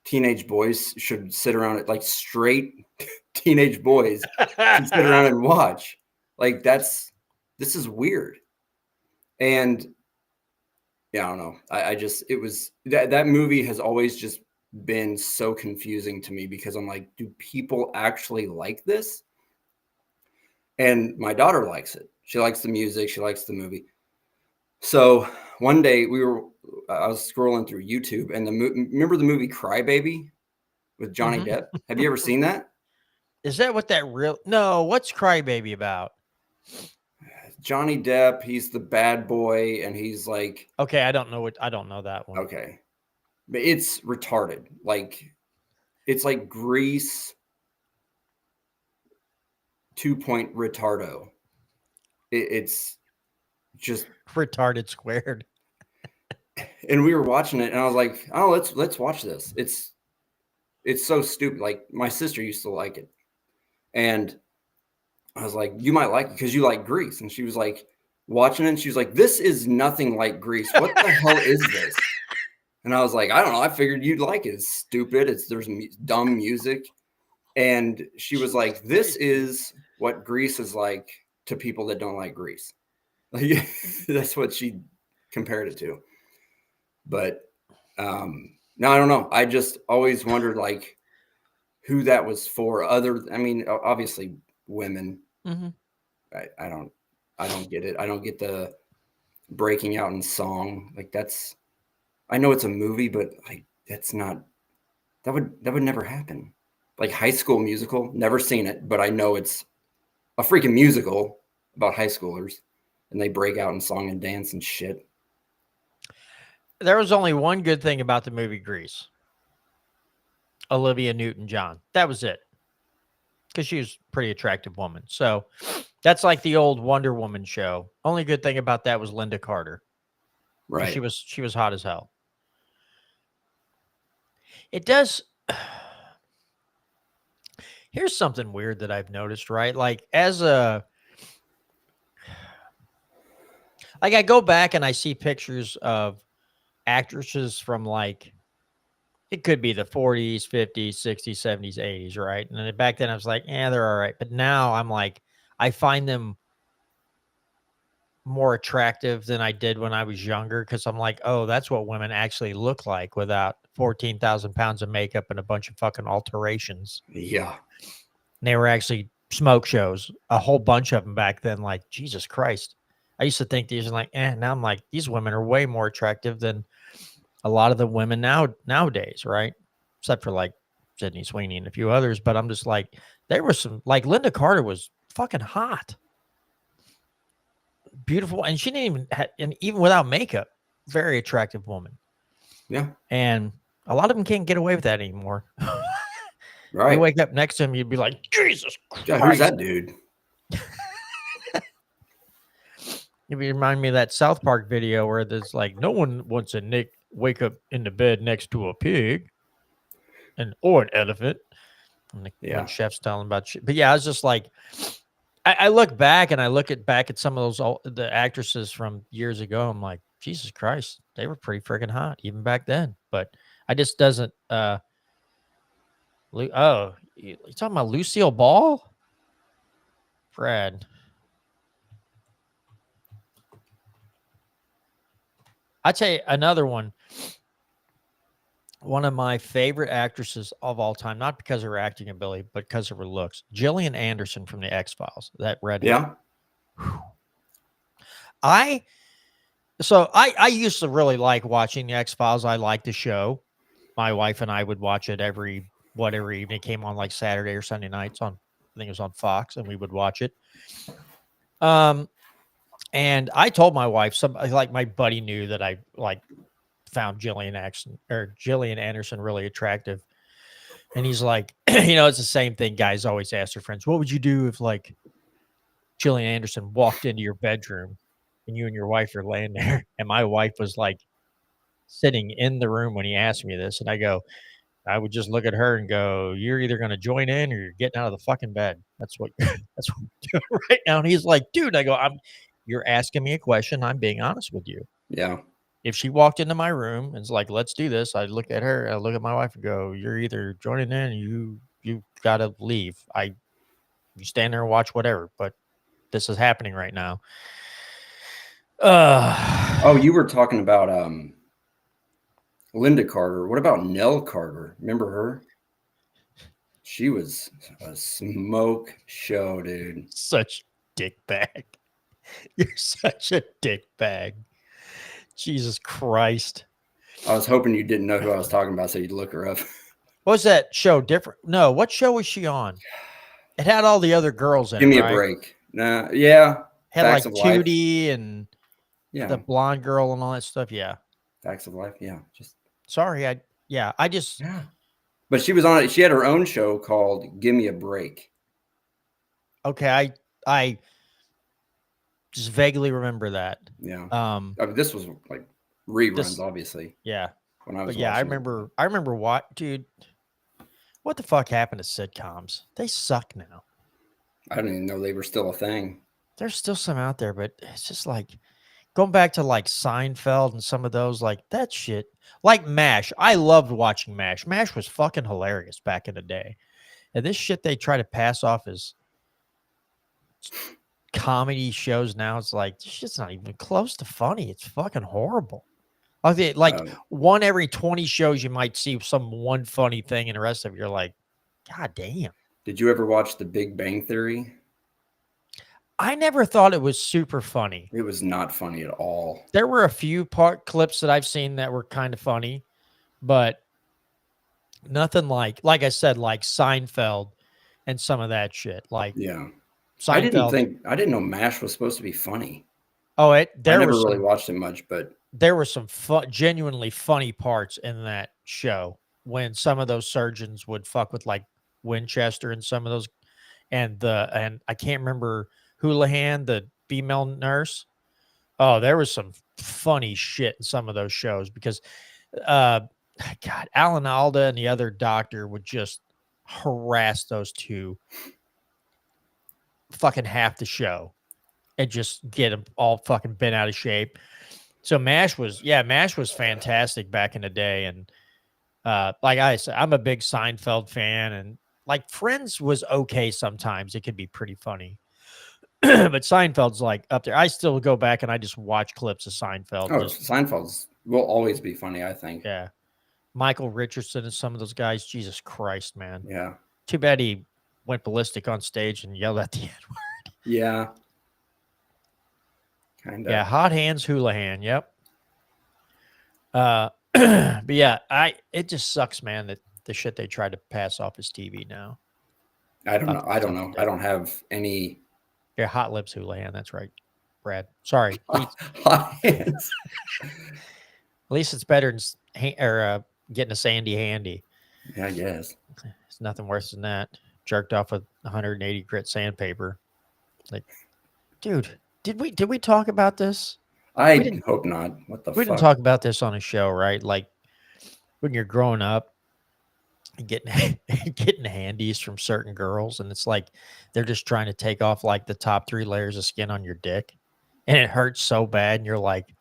teenage boys should sit around, like straight teenage boys should sit around and watch. Like, this is weird. And yeah, I don't know. I just, it was, that movie has always just been so confusing to me, because I'm like, do people actually like this? And my daughter likes it. She likes the music. She likes the movie. So one day I was scrolling through YouTube, and remember the movie Cry Baby with Johnny Depp? Have you ever seen that? Is that what that real? No, what's Crybaby about? Johnny Depp, he's the bad boy, and he's like, okay, I don't know that one. Okay, but it's retarded. Like, it's like Grease 2.0 retardo. It's just retarded squared. And we were watching it, and I was like, "Oh, let's watch this." It's so stupid. Like, my sister used to like it, and I was like, "You might like it because you like Grease." And she was like, watching it, and she was like, "This is nothing like Grease. What the hell is this?" And I was like, "I don't know. I figured you'd like it. It's stupid. There's dumb music." And she was like, "This is what Grease is like to people that don't like Grease." Like, that's what she compared it to. But no, I don't know. I just always wondered, like, who that was for. I mean, obviously women. Mm-hmm. I don't get it. I don't get the breaking out in song. Like, I know it's a movie, but like, that would never happen. Like, High School Musical, never seen it, but I know it's a freaking musical about high schoolers, and they break out in song and dance and shit. There was only one good thing about the movie Grease. Olivia Newton-John. That was it. Because she was a pretty attractive woman. So that's like the old Wonder Woman show. Only good thing about that was Linda Carter. Right. She was hot as hell. It does. Here's something weird that I've noticed, right? Like, I go back and I see pictures of actresses from, like, it could be the 40s, 50s, 60s, 70s, 80s, right? And then back then I was like, they're all right. But now I'm like, I find them more attractive than I did when I was younger, because I'm like, oh, that's what women actually look like without 14,000 pounds of makeup and a bunch of fucking alterations. Yeah. And they were actually smoke shows, a whole bunch of them back then. Like, Jesus Christ. I used to think these are like, now I'm like, these women are way more attractive than a lot of the women nowadays, right? Except for like Sydney Sweeney and a few others. But I'm just like, there was some, like, Linda Carter was fucking hot. Beautiful. And she didn't even and even without makeup, very attractive woman. Yeah. And a lot of them can't get away with that anymore. Right. You wake up next to him, you'd be like, Jesus Christ. Yeah, who's that dude? You remind me of that South Park video where there's like, no one wants a wake up in the bed next to a pig or an elephant. And the chef's telling about shit. But yeah, I was just like, I look back and I look back at some of the actresses from years ago. I'm like, Jesus Christ, they were pretty freaking hot even back then. But I just doesn't. You talking about Lucille Ball? Fred. I'll tell you another one. One of my favorite actresses of all time, not because of her acting ability, but because of her looks. Gillian Anderson from the X-Files, that redhead. Yeah. I used to really like watching the X-Files. I liked the show. My wife and I would watch it every evening. It came on like Saturday or Sunday nights I think it was on Fox, and we would watch it. And I told my wife, like, my buddy knew that I like found Gillian Anderson really attractive. And he's like, it's the same thing guys always ask their friends. What would you do if, like, Gillian Anderson walked into your bedroom? and you and your wife are laying there, and my wife was like sitting in the room when he asked me this, and I would just look at her and go, "You're either going to join in or you're getting out of the fucking bed. That's what that's what we're doing right now." And he's like, "Dude," I go, You're asking me a question. I'm being honest with you. Yeah. If she walked into my room and was like, "Let's do this," I'd look at her, I look at my wife and go, "You're either joining in or you got to leave. You stand there and watch whatever, but this is happening right now." Oh, you were talking about Linda Carter. What about Nell Carter? Remember her? She was a smoke show, dude. Such dick bag. You're such a dick bag. Jesus Christ. I was hoping you didn't know who I was talking about, so you'd look her up. What was that show different? No, what show was she on? It had all the other girls in Give it, me right? a break. Nah, yeah. Had Facts like of Life. Tootie and Yeah. the blonde girl and all that stuff. Yeah. Facts of Life. Yeah. Sorry. I just Yeah. But she was on it. She had her own show called Give Me a Break. okay. I just vaguely remember that. Yeah. I mean, this was like reruns, obviously. Yeah. When I was But yeah, I remember what, dude. What the fuck happened to sitcoms? They suck now. I didn't even know they were still a thing. There's still some out there, but it's just like going back to like Seinfeld and some of those, like that shit. Like MASH. I loved watching MASH. MASH was fucking hilarious back in the day. And this shit they try to pass off as comedy shows now, it's like this shit's not even close to funny. It's fucking horrible. Like one every 20 shows you might see some one funny thing, and the rest of it you're like, God damn. Did you ever watch The Big Bang Theory? I never thought it was super funny. It was not funny at all. There were a few clips that I've seen that were kind of funny, but nothing like I said, like Seinfeld and some of that shit. Like, yeah, Seinfeld. I didn't know MASH was supposed to be funny. Oh, I never really watched it much, but there were some genuinely funny parts in that show when some of those surgeons would fuck with like Winchester and some of those, and I can't remember Houlihan, the female nurse. Oh, there was some funny shit in some of those shows because, God, Alan Alda and the other doctor would just harass those two fucking half the show and just get them all fucking bent out of shape. So MASH was fantastic back in the day. And like I said, I'm a big Seinfeld fan, and like Friends was okay sometimes. It could be pretty funny. But Seinfeld's like up there. I still go back and I just watch clips of Seinfeld. Oh, Seinfeld's will always be funny, I think. Yeah. Michael Richardson and some of those guys. Jesus Christ, man. Yeah. Too bad he went ballistic on stage and yelled at the N-word. Yeah. Kind of. Yeah. Hot Hands Houlihan. Yep. But yeah, it just sucks, man, that the shit they try to pass off as TV now. I don't know. I don't have any. Yeah, Hot Lips Houlihan. That's right, Brad. Sorry. Hot Hands. At least it's better than getting a Sandy Handy. Yeah, I guess. It's nothing worse than that. Jerked off with 180 grit sandpaper. Like, dude, did we talk about this? I hope not. What the fuck? We didn't talk about this on a show, right? Like when you're growing up, getting handies from certain girls, and it's like they're just trying to take off like the top 3 layers of skin on your dick, and it hurts so bad, and you're like,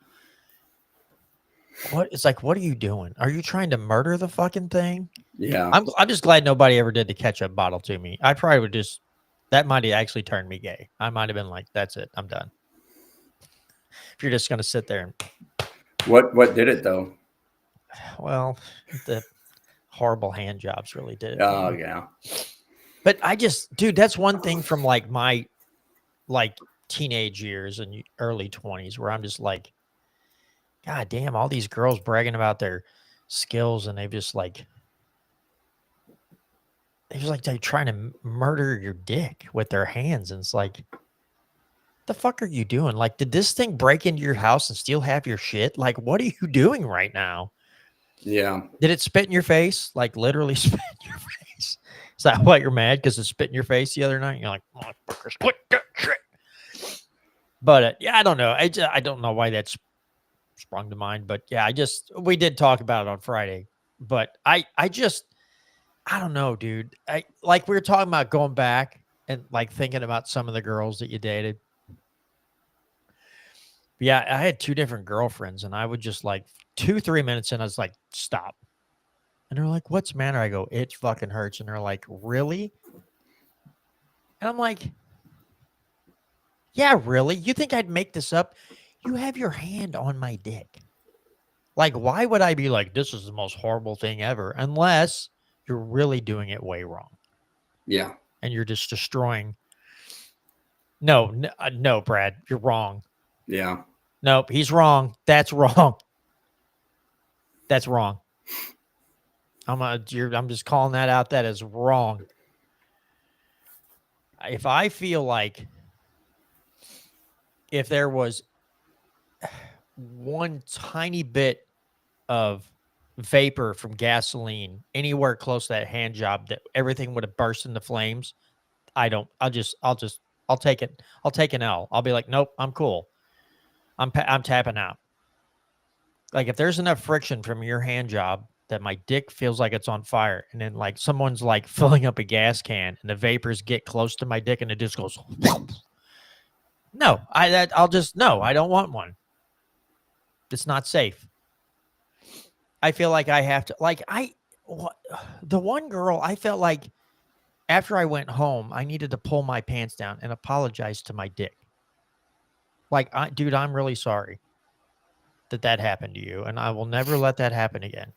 what? It's like, what are you doing? Are you trying to murder the fucking thing? Yeah. I'm just glad nobody ever did the ketchup bottle to me. I probably would that might have actually turned me gay. I might have been like, that's it, I'm done. If you're just gonna sit there and what did it though? Well, the horrible hand jobs really did it. Oh yeah. But dude, that's one thing from like my teenage years and early 20s where I'm just like, God damn, all these girls bragging about their skills, and they're trying to murder your dick with their hands. And it's like, the fuck are you doing? Like, did this thing break into your house and steal half your shit? Like, what are you doing right now? Yeah. Did it spit in your face? Like, literally spit in your face? Is that why you're mad? Because it spit in your face the other night? You're like, motherfuckers, quit that shit. But yeah, I don't know. I don't know why that's sprung to mind. But yeah, we did talk about it on Friday. But I don't know, dude. Like we were talking about going back and like thinking about some of the girls that you dated. Yeah, I had 2 different girlfriends, and I would just like 2, 3 minutes in, I was like, stop. And they're like, what's the matter? I go, it fucking hurts. And they're like, really? And I'm like, yeah, really? You think I'd make this up? You have your hand on my dick. Like, why would I be like, this is the most horrible thing ever? Unless you're really doing it way wrong. Yeah. And you're just destroying. No, no, Brad, you're wrong. Yeah. Nope, he's wrong. That's wrong. That's wrong. I'm just calling that out. That is wrong. If I feel like if there was one tiny bit of vapor from gasoline anywhere close to that hand job, that everything would have burst into flames, I'll take it. I'll take an L. I'll be like, nope, I'm cool. I'm tapping out. Like if there's enough friction from your hand job that my dick feels like it's on fire, and then like someone's like filling up a gas can and the vapors get close to my dick and it just goes, no, I don't want one. It's not safe. I feel like I have to, the one girl, I felt like after I went home, I needed to pull my pants down and apologize to my dick. Like, dude, I'm really sorry that happened to you, and I will never let that happen again.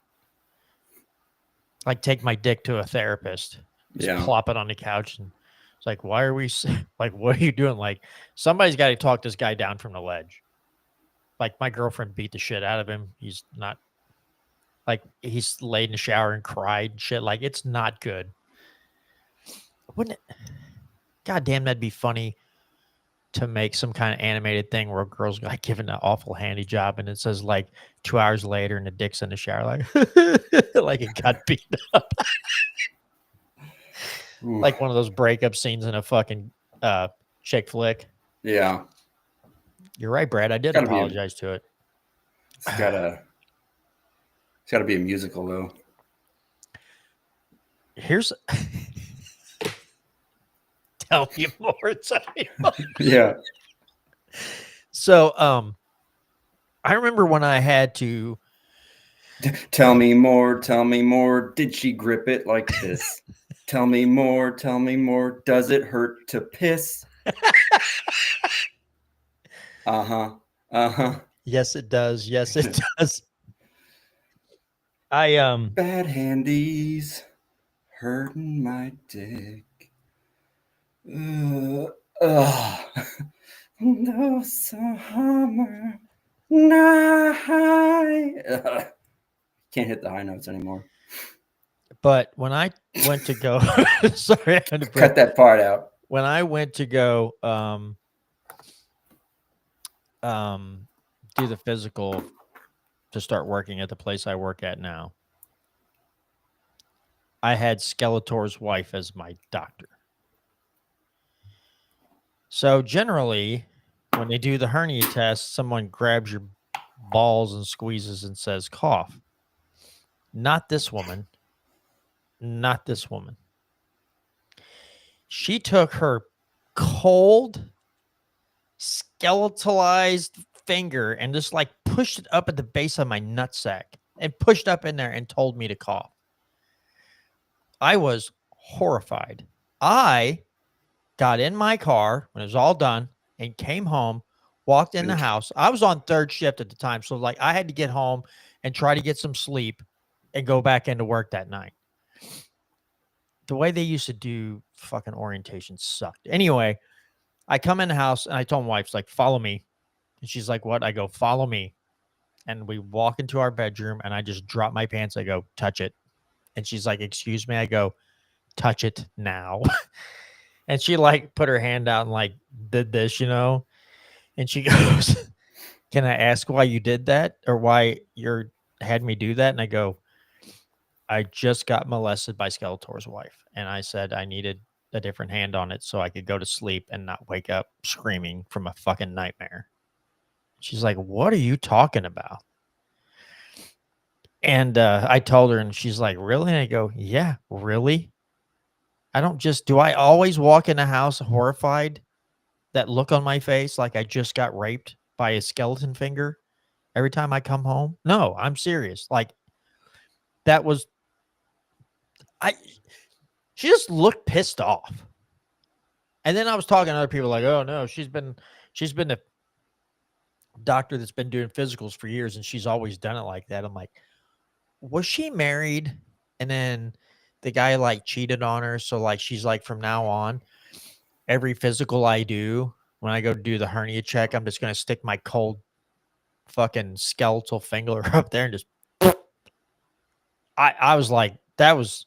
Like, take my dick to a therapist, just plop it on the couch, and it's like, why are we, like, what are you doing? Like, somebody's got to talk this guy down from the ledge. Like, my girlfriend beat the shit out of him. He's not, like, he's laid in the shower and cried and shit. Like, it's not good. Wouldn't it? God damn, that'd be funny to make some kind of animated thing where a girl's like given an awful handy job and it says like 2 hours later and the dick's in the shower like like it got beat up. Like one of those breakup scenes in a fucking chick flick. Yeah. You're right, Brad. I did apologize to it. It's gotta be a musical though. Here's tell me more. Yeah. So I remember when I had to tell me more. Did she grip it like this? Tell me more. Does it hurt to piss? Uh-huh. Yes, it does. Yes, it does. Bad handies hurting my dick. No summer night. Can't hit the high notes anymore. But when I went to go, sorry, I had to cut that part out. When I went to go do the physical to start working at the place I work at now, I had Skeletor's wife as my doctor. So generally, when they do the hernia test, someone grabs your balls and squeezes and says, cough. Not this woman. Not this woman. She took her cold, skeletalized finger and just like pushed it up at the base of my nutsack and pushed up in there and told me to cough. I was horrified. I got in my car when it was all done and came home, walked in the house. I was on third shift at the time. So like I had to get home and try to get some sleep and go back into work that night. The way they used to do fucking orientation sucked. Anyway, I come in the house and I told my wife, like, follow me. And she's like, what? I go, follow me. And we walk into our bedroom and I just drop my pants. I go, touch it. And she's like, excuse me. I go, touch it now. And she like put her hand out and like did this, you know? And she goes, can I ask why you did that or why you had me do that? And I go, I just got molested by Skeletor's wife. And I said I needed a different hand on it so I could go to sleep and not wake up screaming from a fucking nightmare. She's like, what are you talking about? And I told her, and she's like, really? And I go, yeah, really? Do I always walk in a house horrified? That look on my face like I just got raped by a skeleton finger every time I come home? No, I'm serious. Like, that was, she just looked pissed off. And then I was talking to other people like, oh no, she's been a doctor that's been doing physicals for years and she's always done it like that. I'm like, was she married? And then the guy like cheated on her. So like, she's like, from now on, every physical I do, when I go do the hernia check, I'm just going to stick my cold fucking skeletal finger up there and just, I was like, I was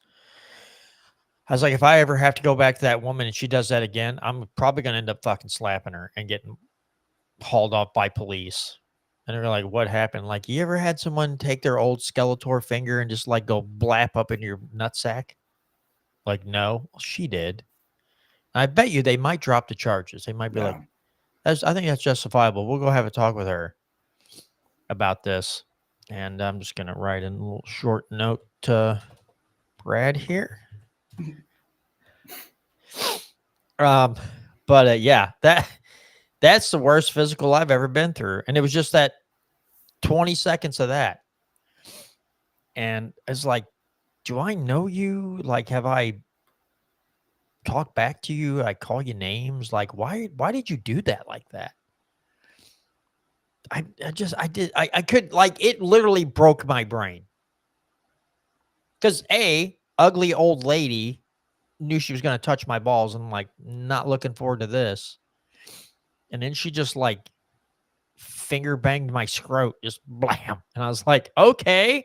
like, if I ever have to go back to that woman and she does that again, I'm probably going to end up fucking slapping her and getting hauled off by police. And they're like, what happened? Like, you ever had someone take their old Skeletor finger and just like go blap up in your nutsack? Like, no, well, she did. I bet you they might drop the charges. They might be like, I think that's justifiable. We'll go have a talk with her about this. And I'm just going to write in a little short note to Brad here. But yeah, that's the worst physical I've ever been through. And it was just that 20 seconds of that. And it's like, do I know you? Like, have I talked back to you? I call you names. Like, why did you do that like that? I could, like, it literally broke my brain. Because ugly old lady knew she was going to touch my balls, and I'm like, not looking forward to this. And then she just like finger banged my scrot, just blam. And I was like, okay,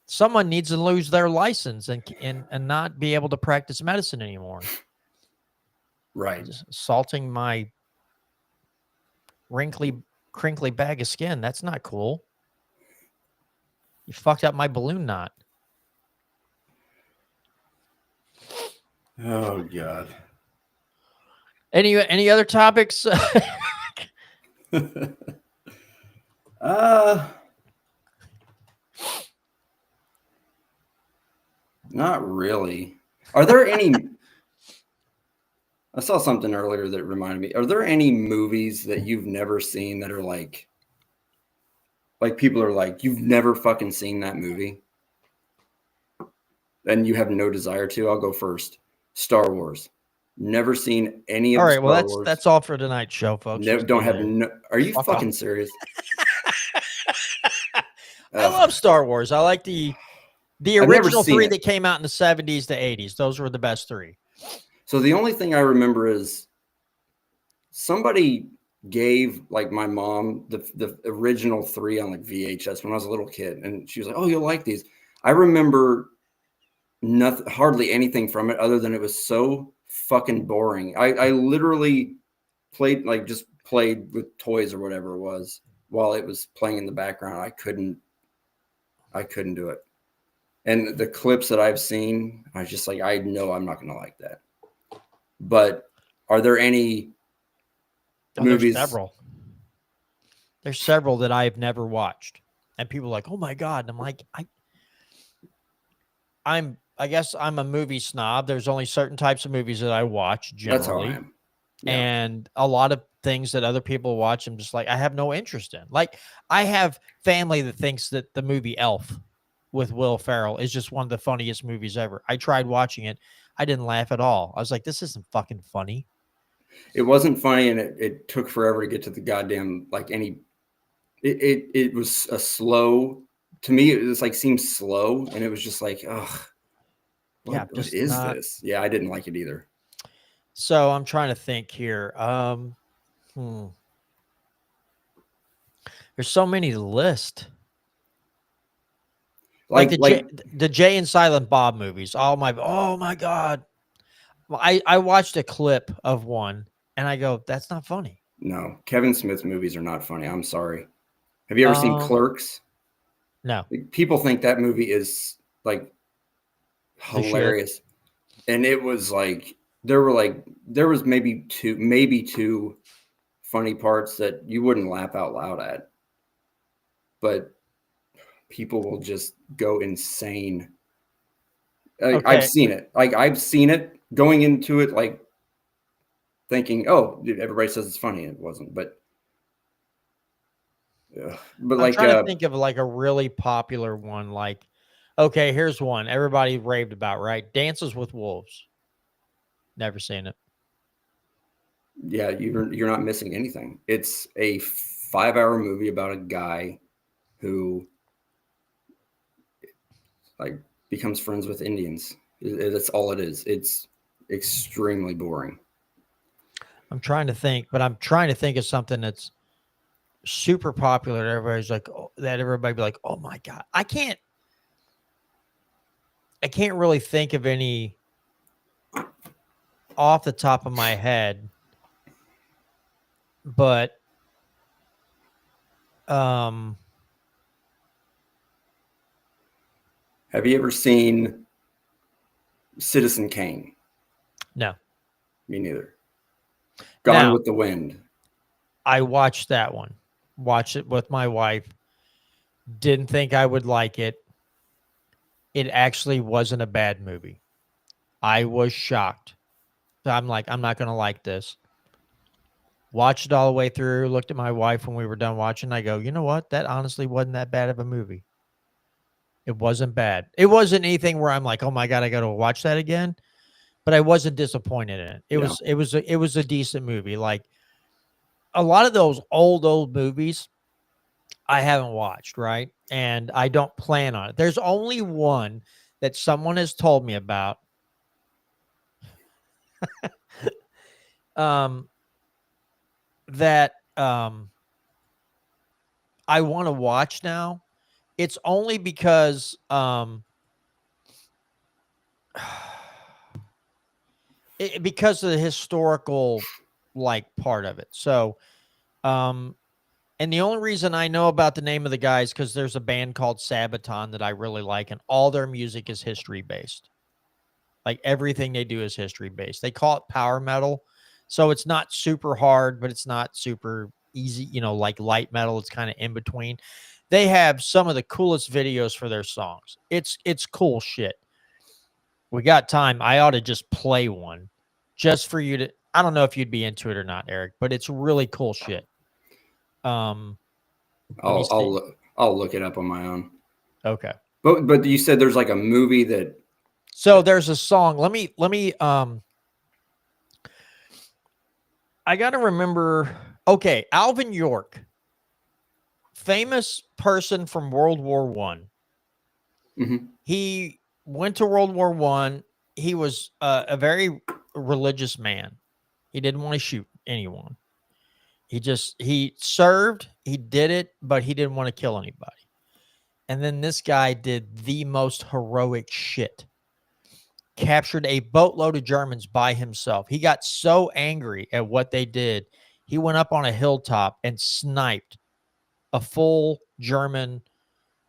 someone needs to lose their license and not be able to practice medicine anymore. Right. Just assaulting my crinkly bag of skin. That's not cool. You fucked up my balloon knot. Oh God. Any other topics? Not really. Are there any? I saw something earlier that reminded me. Are there any movies that you've never seen that are like people are like, you've never fucking seen that movie, and you have no desire to? I'll go first. Star Wars. Never seen any of all the right, Star well, Wars. that's all for tonight's show, folks. No, Just don't be have there. no. Are you Fuck fucking off. serious? I love Star Wars. I like the I've never original seen three it. that came out in the 70s to 80s. Those were the best three. So the only thing I remember is somebody gave like my mom the original three on like VHS when I was a little kid, and she was like, "Oh, you'll like these." I remember nothing, hardly anything from it, other than it was so fucking boring. I literally played with toys or whatever it was while it was playing in the background. I couldn't do it. And the clips that I've seen, I was just like, I know I'm not gonna like that. But are there any movies? There's several that I've never watched, and people are like, "Oh my god!" And I'm like, I guess I'm a movie snob. There's only certain types of movies that I watch generally. That's how I am. Yeah. And a lot of things that other people watch, I'm just like, I have no interest in. Like, I have family that thinks that the movie Elf with Will Ferrell is just one of the funniest movies ever. I tried watching it. I didn't laugh at all. I was like, this isn't fucking funny. It wasn't funny, and it took forever to get to the goddamn, like, it was a slow, to me, it was like, seemed slow, and it was just like, ugh, what is this? Yeah, I didn't like it either. So I'm trying to think here. There's so many to list. Like the Jay and Silent Bob movies. Oh my God. I watched a clip of one and I go, that's not funny. No, Kevin Smith's movies are not funny. I'm sorry. Have you ever seen Clerks? No. People think that movie is like hilarious. and it was like there was maybe two funny parts that you wouldn't laugh out loud at, but people will just go insane. I've Okay. seen it. Like I've seen it going into it, like thinking, "Oh, dude, everybody says it's funny." It wasn't, but I'm like trying to think of like a really popular one. Like, okay, here's one everybody raved about, right? Dances with Wolves. Never seen it. yeah, you're not missing anything. It's a 5-hour movie about a guy who like becomes friends with Indians. That's all it is. It's extremely boring. I'm trying to think, but I'm trying to think of something that's super popular. Everybody's like, oh, that everybody be like, oh my God. I can't really think of any off the top of my head, but Have you ever seen Citizen Kane? no. Me neither. Gone Now, with the Wind. I watched that one. Watched it with my wife. Didn't think I would like it. It actually wasn't a bad movie. I was shocked. I'm like, I'm not going to like this. Watched it all the way through. Looked at my wife when we were done watching. I go, you know what? That honestly wasn't that bad of a movie. It wasn't bad. It wasn't anything where I'm like, oh my God, I got to watch that again. But I wasn't disappointed in it. It Yeah. was a decent movie. Like a lot of those old movies I haven't watched, right? And I don't plan on it. There's only one that someone has told me about. That I want to watch now. It's only because because of the historical like part of it. So and the only reason I know about the name of the guys because there's a band called Sabaton that I really like, and all their music is history based. Like everything they do is history based. They call it power metal. So it's not super hard, but it's not super easy, like light metal. It's kind of in between. They have some of the coolest videos for their songs. It's cool shit. We got time. I ought to just play one just for you to. I don't know if you'd be into it or not, Eric, but it's really cool shit. Let me see. I'll look it up on my own. Okay. But you said there's like a movie that. So there's a song. Let me I got to remember. Okay, Alvin York, famous person from World War One. Mm-hmm. He went to World War One. He was a very religious man. He didn't want to shoot anyone. He served. He did it, but he didn't want to kill anybody. And then this guy did the most heroic shit. Captured a boatload of Germans by himself. He got so angry at what they did, he went up on a hilltop and sniped a full German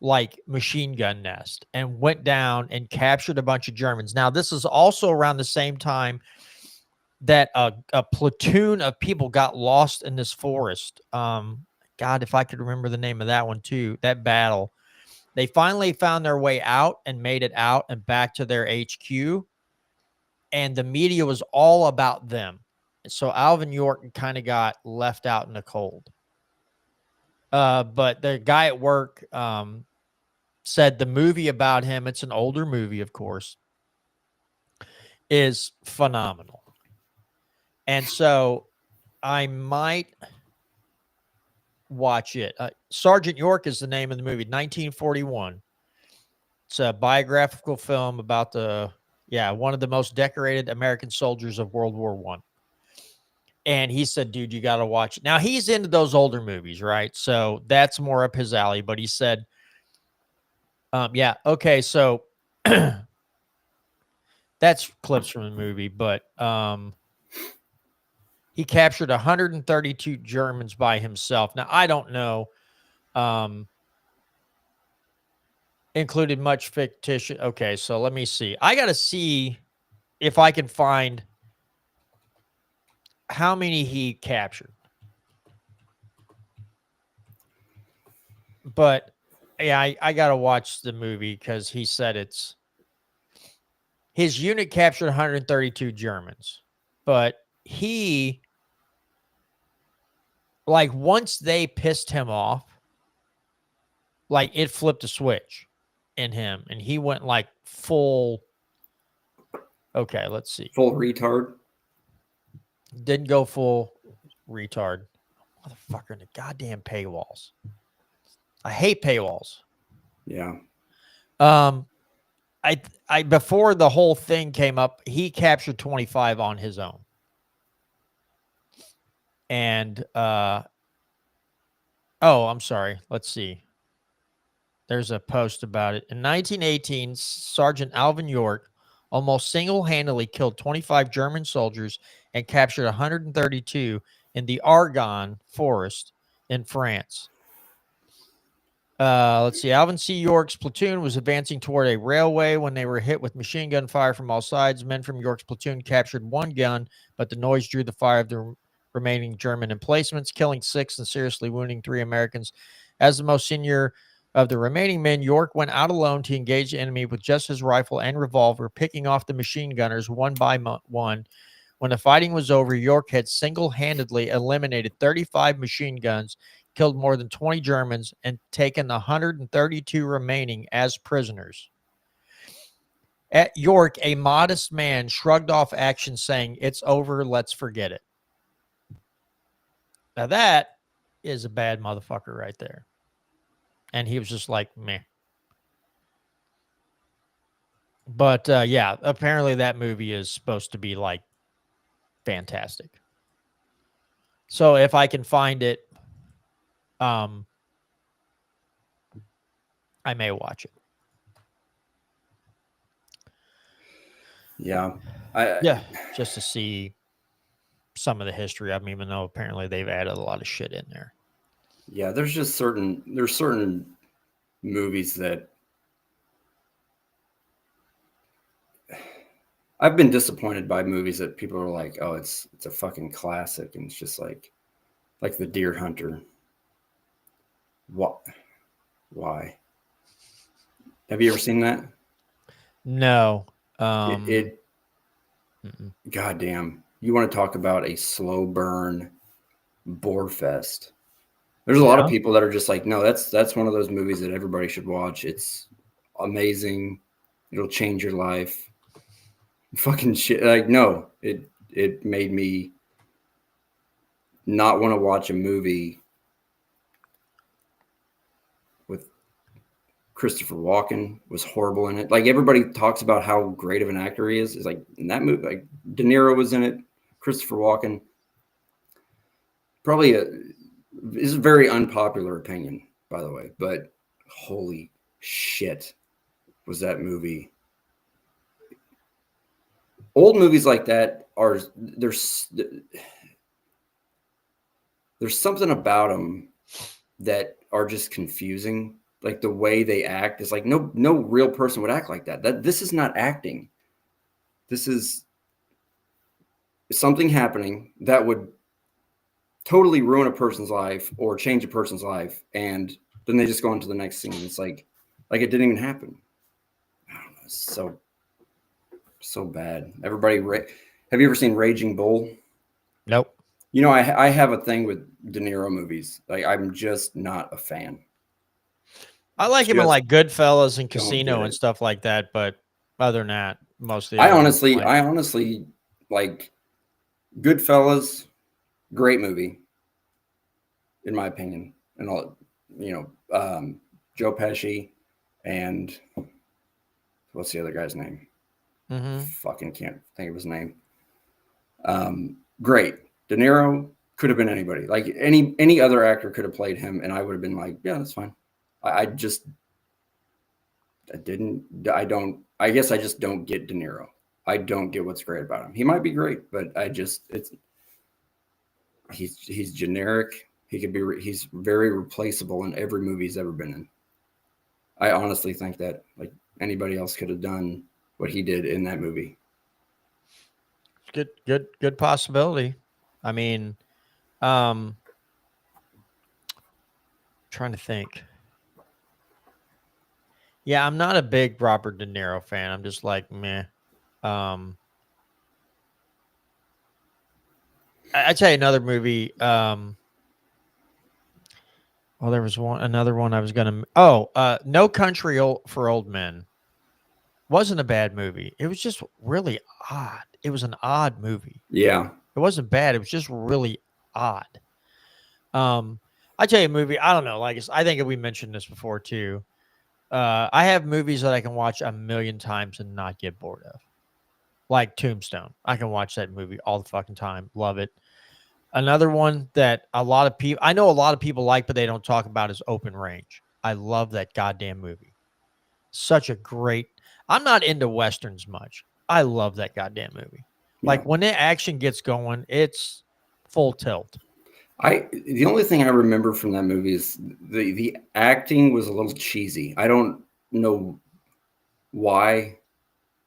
like machine gun nest and went down and captured a bunch of Germans. Now, this is also around the same time that a platoon of people got lost in this forest. God, if I could remember the name of that one too, that battle. They finally found their way out and made it out and back to their HQ. And the media was all about them. So Alvin York kind of got left out in the cold. But the guy at work said the movie about him, it's an older movie, of course, is phenomenal. And so I might watch it. Sergeant York is the name of the movie, 1941. It's a biographical film about one of the most decorated American soldiers of World War One. And he said, dude, you got to watch it. Now, he's into those older movies, right? So that's more up his alley. But he said, okay, so that's clips from the movie. But he captured 132 Germans by himself. Now, I don't know. Included much fictitious. Okay, so let me see. I got to see if I can find how many he captured. But yeah, I got to watch the movie because he said his unit captured 132 Germans, but he, like, once they pissed him off, like, it flipped a switch in him and he went like full. Okay, let's see. Full retard. Didn't go full retard. Motherfucker in the goddamn paywalls. I hate paywalls. Yeah. I before the whole thing came up, he captured 25 on his own. And oh, I'm sorry. Let's see. There's a post about it. In 1918, Sergeant Alvin York almost single-handedly killed 25 German soldiers and captured 132 in the Argonne forest in France. Let's see. Alvin C. York's platoon was advancing toward a railway when they were hit with machine gun fire from all sides. Men from York's platoon captured one gun, but the noise drew the fire of the remaining German emplacements, killing 6 and seriously wounding 3 Americans. As the most senior of the remaining men, York went out alone to engage the enemy with just his rifle and revolver, picking off the machine gunners one by one. When the fighting was over, York had single-handedly eliminated 35 machine guns, killed more than 20 Germans, and taken the 132 remaining as prisoners. At York, a modest man shrugged off action, saying, "It's over, let's forget it." Now that is a bad motherfucker right there. And he was just like, meh. But yeah, apparently that movie is supposed to be like fantastic. So if I can find it, I may watch it. Yeah. Yeah, just to see some of the history of them, even though apparently they've added a lot of shit in there. Yeah, there's certain movies that I've been disappointed by, movies that people are like, oh, it's a fucking classic, and it's just like The Deer Hunter. What? Why? Have you ever seen that? No. Goddamn. You want to talk about a slow burn bore fest. There's a lot of people that are just like, no, that's one of those movies that everybody should watch. It's amazing. It'll change your life. Fucking shit. Like, no, it made me not want to watch a movie with Christopher Walken. Was horrible in it. Like, everybody talks about how great of an actor he is. It's like, in that movie, like, De Niro was in it. Christopher Walken. Probably is a very unpopular opinion, by the way, but holy shit, was that movie. Old movies like that are, there's something about them that are just confusing. Like, the way they act is like, no real person would act like that. This is not acting. This is something happening that would totally ruin a person's life or change a person's life, and then they just go on to the next scene. It's like it didn't even happen. I don't know, it's so bad. Everybody, have you ever seen Raging Bull? Nope. You know, I have a thing with De Niro movies. Like, I'm just not a fan. I like him in like Goodfellas and Casino and stuff like that, but other than that, mostly. I honestly like Goodfellas. Great movie, in my opinion. And all, Joe Pesci and what's the other guy's name? Fucking can't think of his name. Great. De Niro could have been anybody. Like, any other actor could have played him, and I would have been like, yeah, that's fine. I guess I just don't get De Niro. I don't get what's great about him. He might be great, but he's generic. He's very replaceable in every movie he's ever been in. I honestly think that, like, anybody else could have done what he did in that movie. Good possibility. I mean, trying to think. Yeah, I'm not a big Robert De Niro fan. I'm just like, meh. I'd say another movie. Well, there was another one I was gonna. No Country for Old Men wasn't a bad movie. It was just really odd. It was an odd movie. Yeah. It wasn't bad. It was just really odd. I tell you a movie. I don't know. Like I think we mentioned this before too. I have movies that I can watch a million times and not get bored of. Like Tombstone. I can watch that movie all the fucking time. Love it. Another one that I know a lot of people like, but they don't talk about is Open Range. I love that goddamn movie. Such a great. I'm not into Westerns much. I love that goddamn movie. Like Yeah. when the action gets going, it's full tilt. The only thing I remember from that movie is the acting was a little cheesy. I don't know why.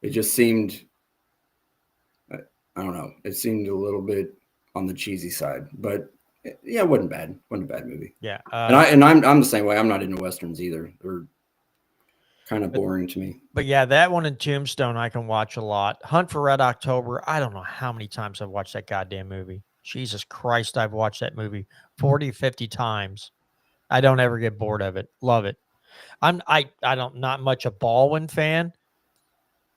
It just seemed, I don't know. It seemed a little bit on the cheesy side, but yeah, it wasn't bad. Wasn't a bad movie. Yeah. And I'm the same way. I'm not into Westerns either. They're kind of boring to me. But yeah, that one and Tombstone I can watch a lot. Hunt for Red October. I don't know how many times I've watched that goddamn movie. Jesus Christ, I've watched that movie 40, 50 times. I don't ever get bored of it. Love it. I don't not much a Baldwin fan,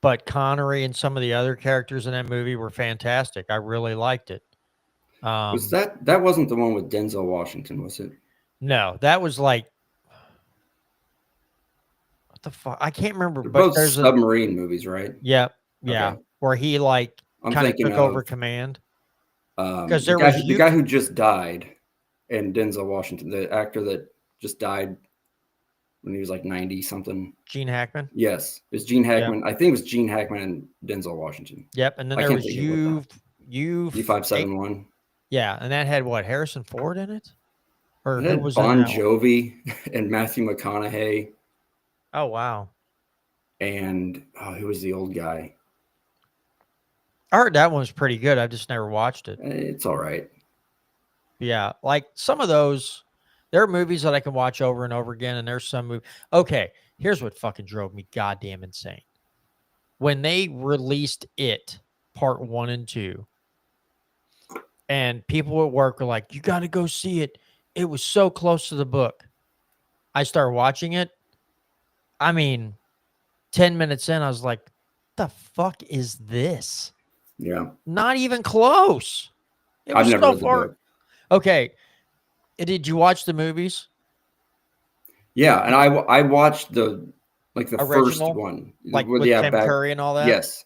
but Connery and some of the other characters in that movie were fantastic. I really liked it. Was that wasn't the one with Denzel Washington, was it? No, that was like what the fuck? I can't remember. They're But both there's submarine movies, right? yeah, Okay. where he like I'm kind of thinking took over command. Because there the guy who just died, and Denzel Washington, the actor that just died when he was like 90 something. Gene Hackman. Yes, it's Gene Yep. Hackman. I think it was Gene Hackman and Denzel Washington. Yep, and then I there can't was think of what U571. Yeah, and that had what, Harrison Ford in it? Or It who had was Bon in that one? Jovi and Matthew McConaughey, Oh wow. and who was the old guy? I heard that one was pretty good. I've just never watched it. It's all right. Yeah, like some of those, there are movies that I can watch over and over again, and there's some movies. Okay, here's what fucking drove me goddamn insane. When they released It Part 1 and 2, and people at work were like, "You got to go see it. It was so close to the book." I started watching it. I mean, 10 minutes in, I was like, "The fuck is this?" Yeah, Not even close. It was I've never so read the far. book. Okay. Did you watch the movies? Yeah, and I watched the first Original? one, Like with Tim Curry and all that? Yes.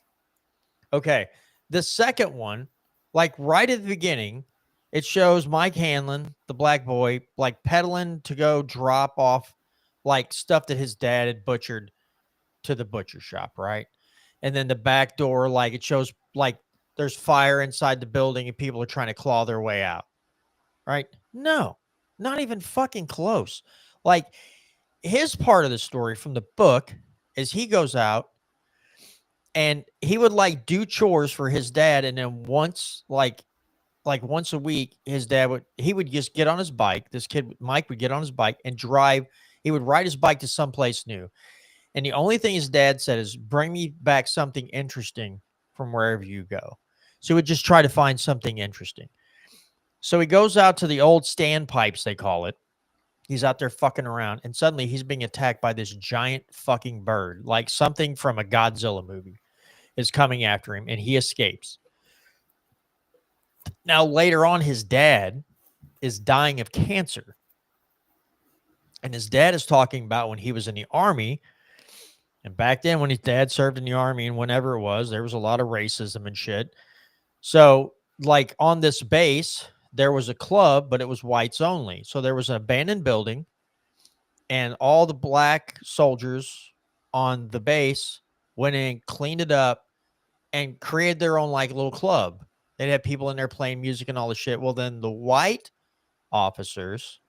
Okay. The second one, like right at the beginning, it shows Mike Hanlon, the black boy, like pedaling to go drop off like stuff that his dad had butchered to the butcher shop, right? And then the back door, like it shows like there's fire inside the building and people are trying to claw their way out. Right? No, not even fucking close. Like his part of the story from the book is he goes out and he would like do chores for his dad, and then once once a week his dad would just get on his bike. This kid Mike would get on his bike and drive. He would ride his bike to someplace new, and the only thing his dad said is, "Bring me back something interesting from wherever you go." So he would just try to find something interesting. So he goes out to the old standpipes, they call it. He's out there fucking around, and suddenly he's being attacked by this giant fucking bird, like something from a Godzilla movie is coming after him, and he escapes. Now, later on, his dad is dying of cancer. And his dad is talking about when he was in the army. And back then, when his dad served in the army and whenever it was, there was a lot of racism and shit. So, like on this base, there was a club, but it was whites only. So there was an abandoned building, and all the black soldiers on the base went in, cleaned it up, and created their own like little club. They'd have people in there playing music and all the shit. Well, then the white officers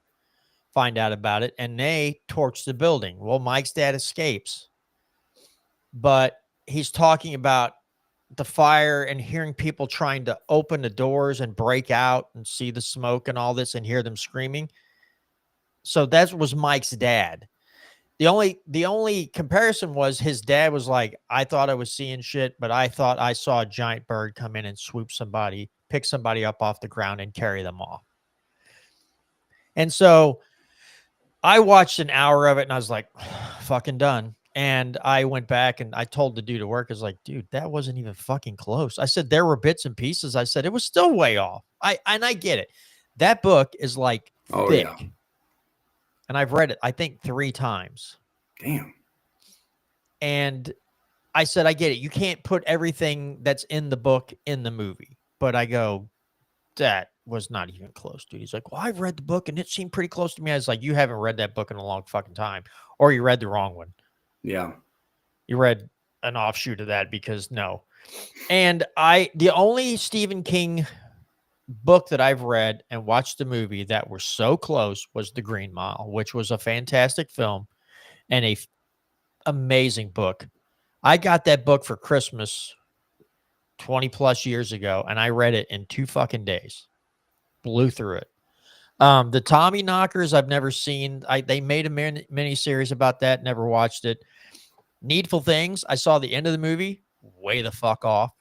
find out about it, and they torch the building. Well, Mike's dad escapes, but he's talking about the fire and hearing people trying to open the doors and break out and see the smoke and all this and hear them screaming. So that was Mike's dad. The only comparison was his dad was like, I thought I was seeing shit, but I thought I saw a giant bird come in and swoop somebody, pick somebody up off the ground and carry them off. And so I watched an hour of it and I was like, fucking done. And I went back and I told the dude at work, I was like, dude, that wasn't even fucking close. I said, there were bits and pieces. I said, it was still way off. I get it. That book is like thick. Yeah. And I've read it, I think 3 times. Damn. And I said, I get it. You can't put everything that's in the book in the movie. But I go, that was not even close, dude. He's like, well, I've read the book and it seemed pretty close to me. I was like, you haven't read that book in a long fucking time. Or you read the wrong one. Yeah. You read an offshoot of that because no. And the only Stephen King book that I've read and watched the movie that were so close was The Green Mile, which was a fantastic film and a amazing book. I got that book for Christmas 20 plus years ago and I read it in 2 fucking days. Blew through it. The Tommy Knockers I've never seen. They made a mini series about that, never watched it. Needful Things, I saw the end of the movie, way the fuck off.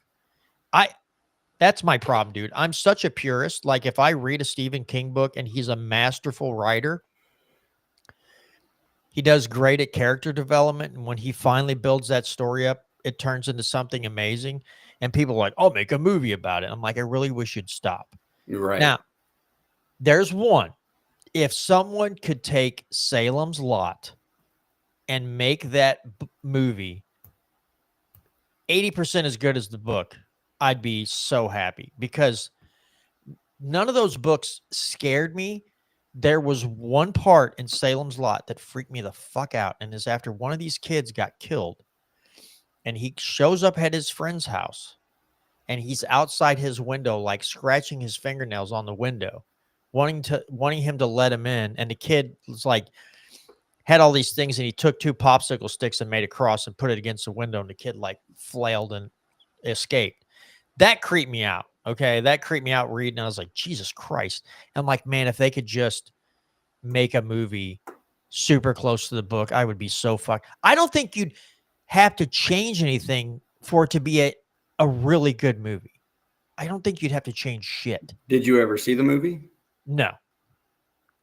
That's my problem, dude. I'm such a purist. Like if I read a Stephen King book and he's a masterful writer, he does great at character development. And when he finally builds that story up, it turns into something amazing. And people are like, I'll make a movie about it. I'm like, I really wish you'd stop. You're right. Now, there's one. If someone could take Salem's Lot and make that movie 80% as good as the book, I'd be so happy because none of those books scared me. There was one part in Salem's Lot that freaked me the fuck out, and is after one of these kids got killed, and he shows up at his friend's house, and he's outside his window, like scratching his fingernails on the window, wanting him to let him in, and the kid was like, had all these things, and he took 2 popsicle sticks and made a cross and put it against the window, and the kid like flailed and escaped. That creeped me out. Okay. That creeped me out reading. I was like, Jesus Christ. I'm like, man, if they could just make a movie super close to the book, I would be so fucked. I don't think you'd have to change anything for it to be a really good movie. I don't think you'd have to change shit. Did you ever see the movie? No,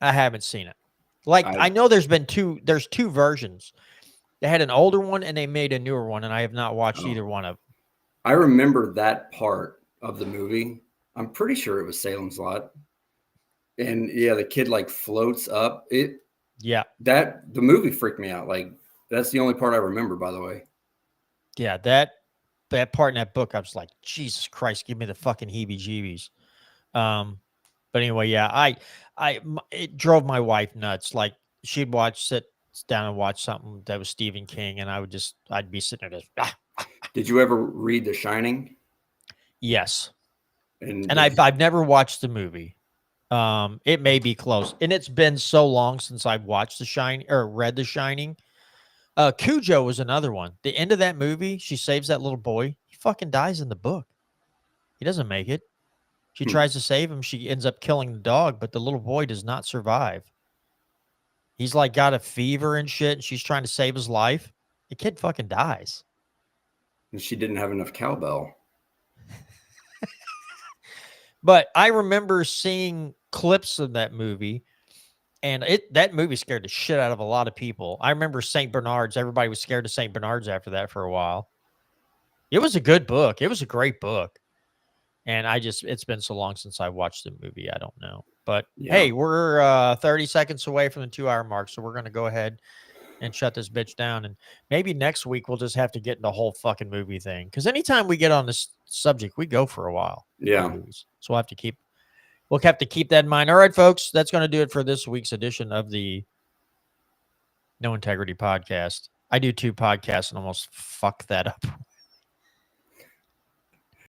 I haven't seen it. Like I know there's 2 versions. They had an older one and they made a newer one, and I have not watched either one of them. I remember that part of the movie. I'm pretty sure it was Salem's Lot. And yeah, the kid like floats up. The movie freaked me out. Like that's the only part I remember, by the way. Yeah, that part in that book, I was like, Jesus Christ, give me the fucking heebie-jeebies. But anyway, yeah, it drove my wife nuts. Like she'd sit down and watch something that was Stephen King, and I'd be sitting there just. Did you ever read The Shining? Yes. And I've never watched the movie. It may be close. And it's been so long since I've watched The Shining or read The Shining. Cujo was another one. The end of that movie, she saves that little boy. He fucking dies in the book. He doesn't make it. She tries to save him. She ends up killing the dog, but the little boy does not survive. He's like got a fever and shit, and she's trying to save his life. The kid fucking dies. And she didn't have enough cowbell. But I remember seeing clips of that movie, and that movie scared the shit out of a lot of people. I remember St. Bernard's. Everybody was scared of St. Bernard's after that for a while. It was a good book. It was a great book. And it's been so long since I watched the movie. I don't know. But hey, we're 30 seconds away from the 2-hour mark. So we're going to go ahead and shut this bitch down. And maybe next week we'll just have to get in the whole fucking movie thing. Because anytime we get on this subject, we go for a while. Yeah. So we'll have to keep that in mind. All right, folks, that's going to do it for this week's edition of the No Integrity Podcast. I do 2 podcasts and almost fuck that up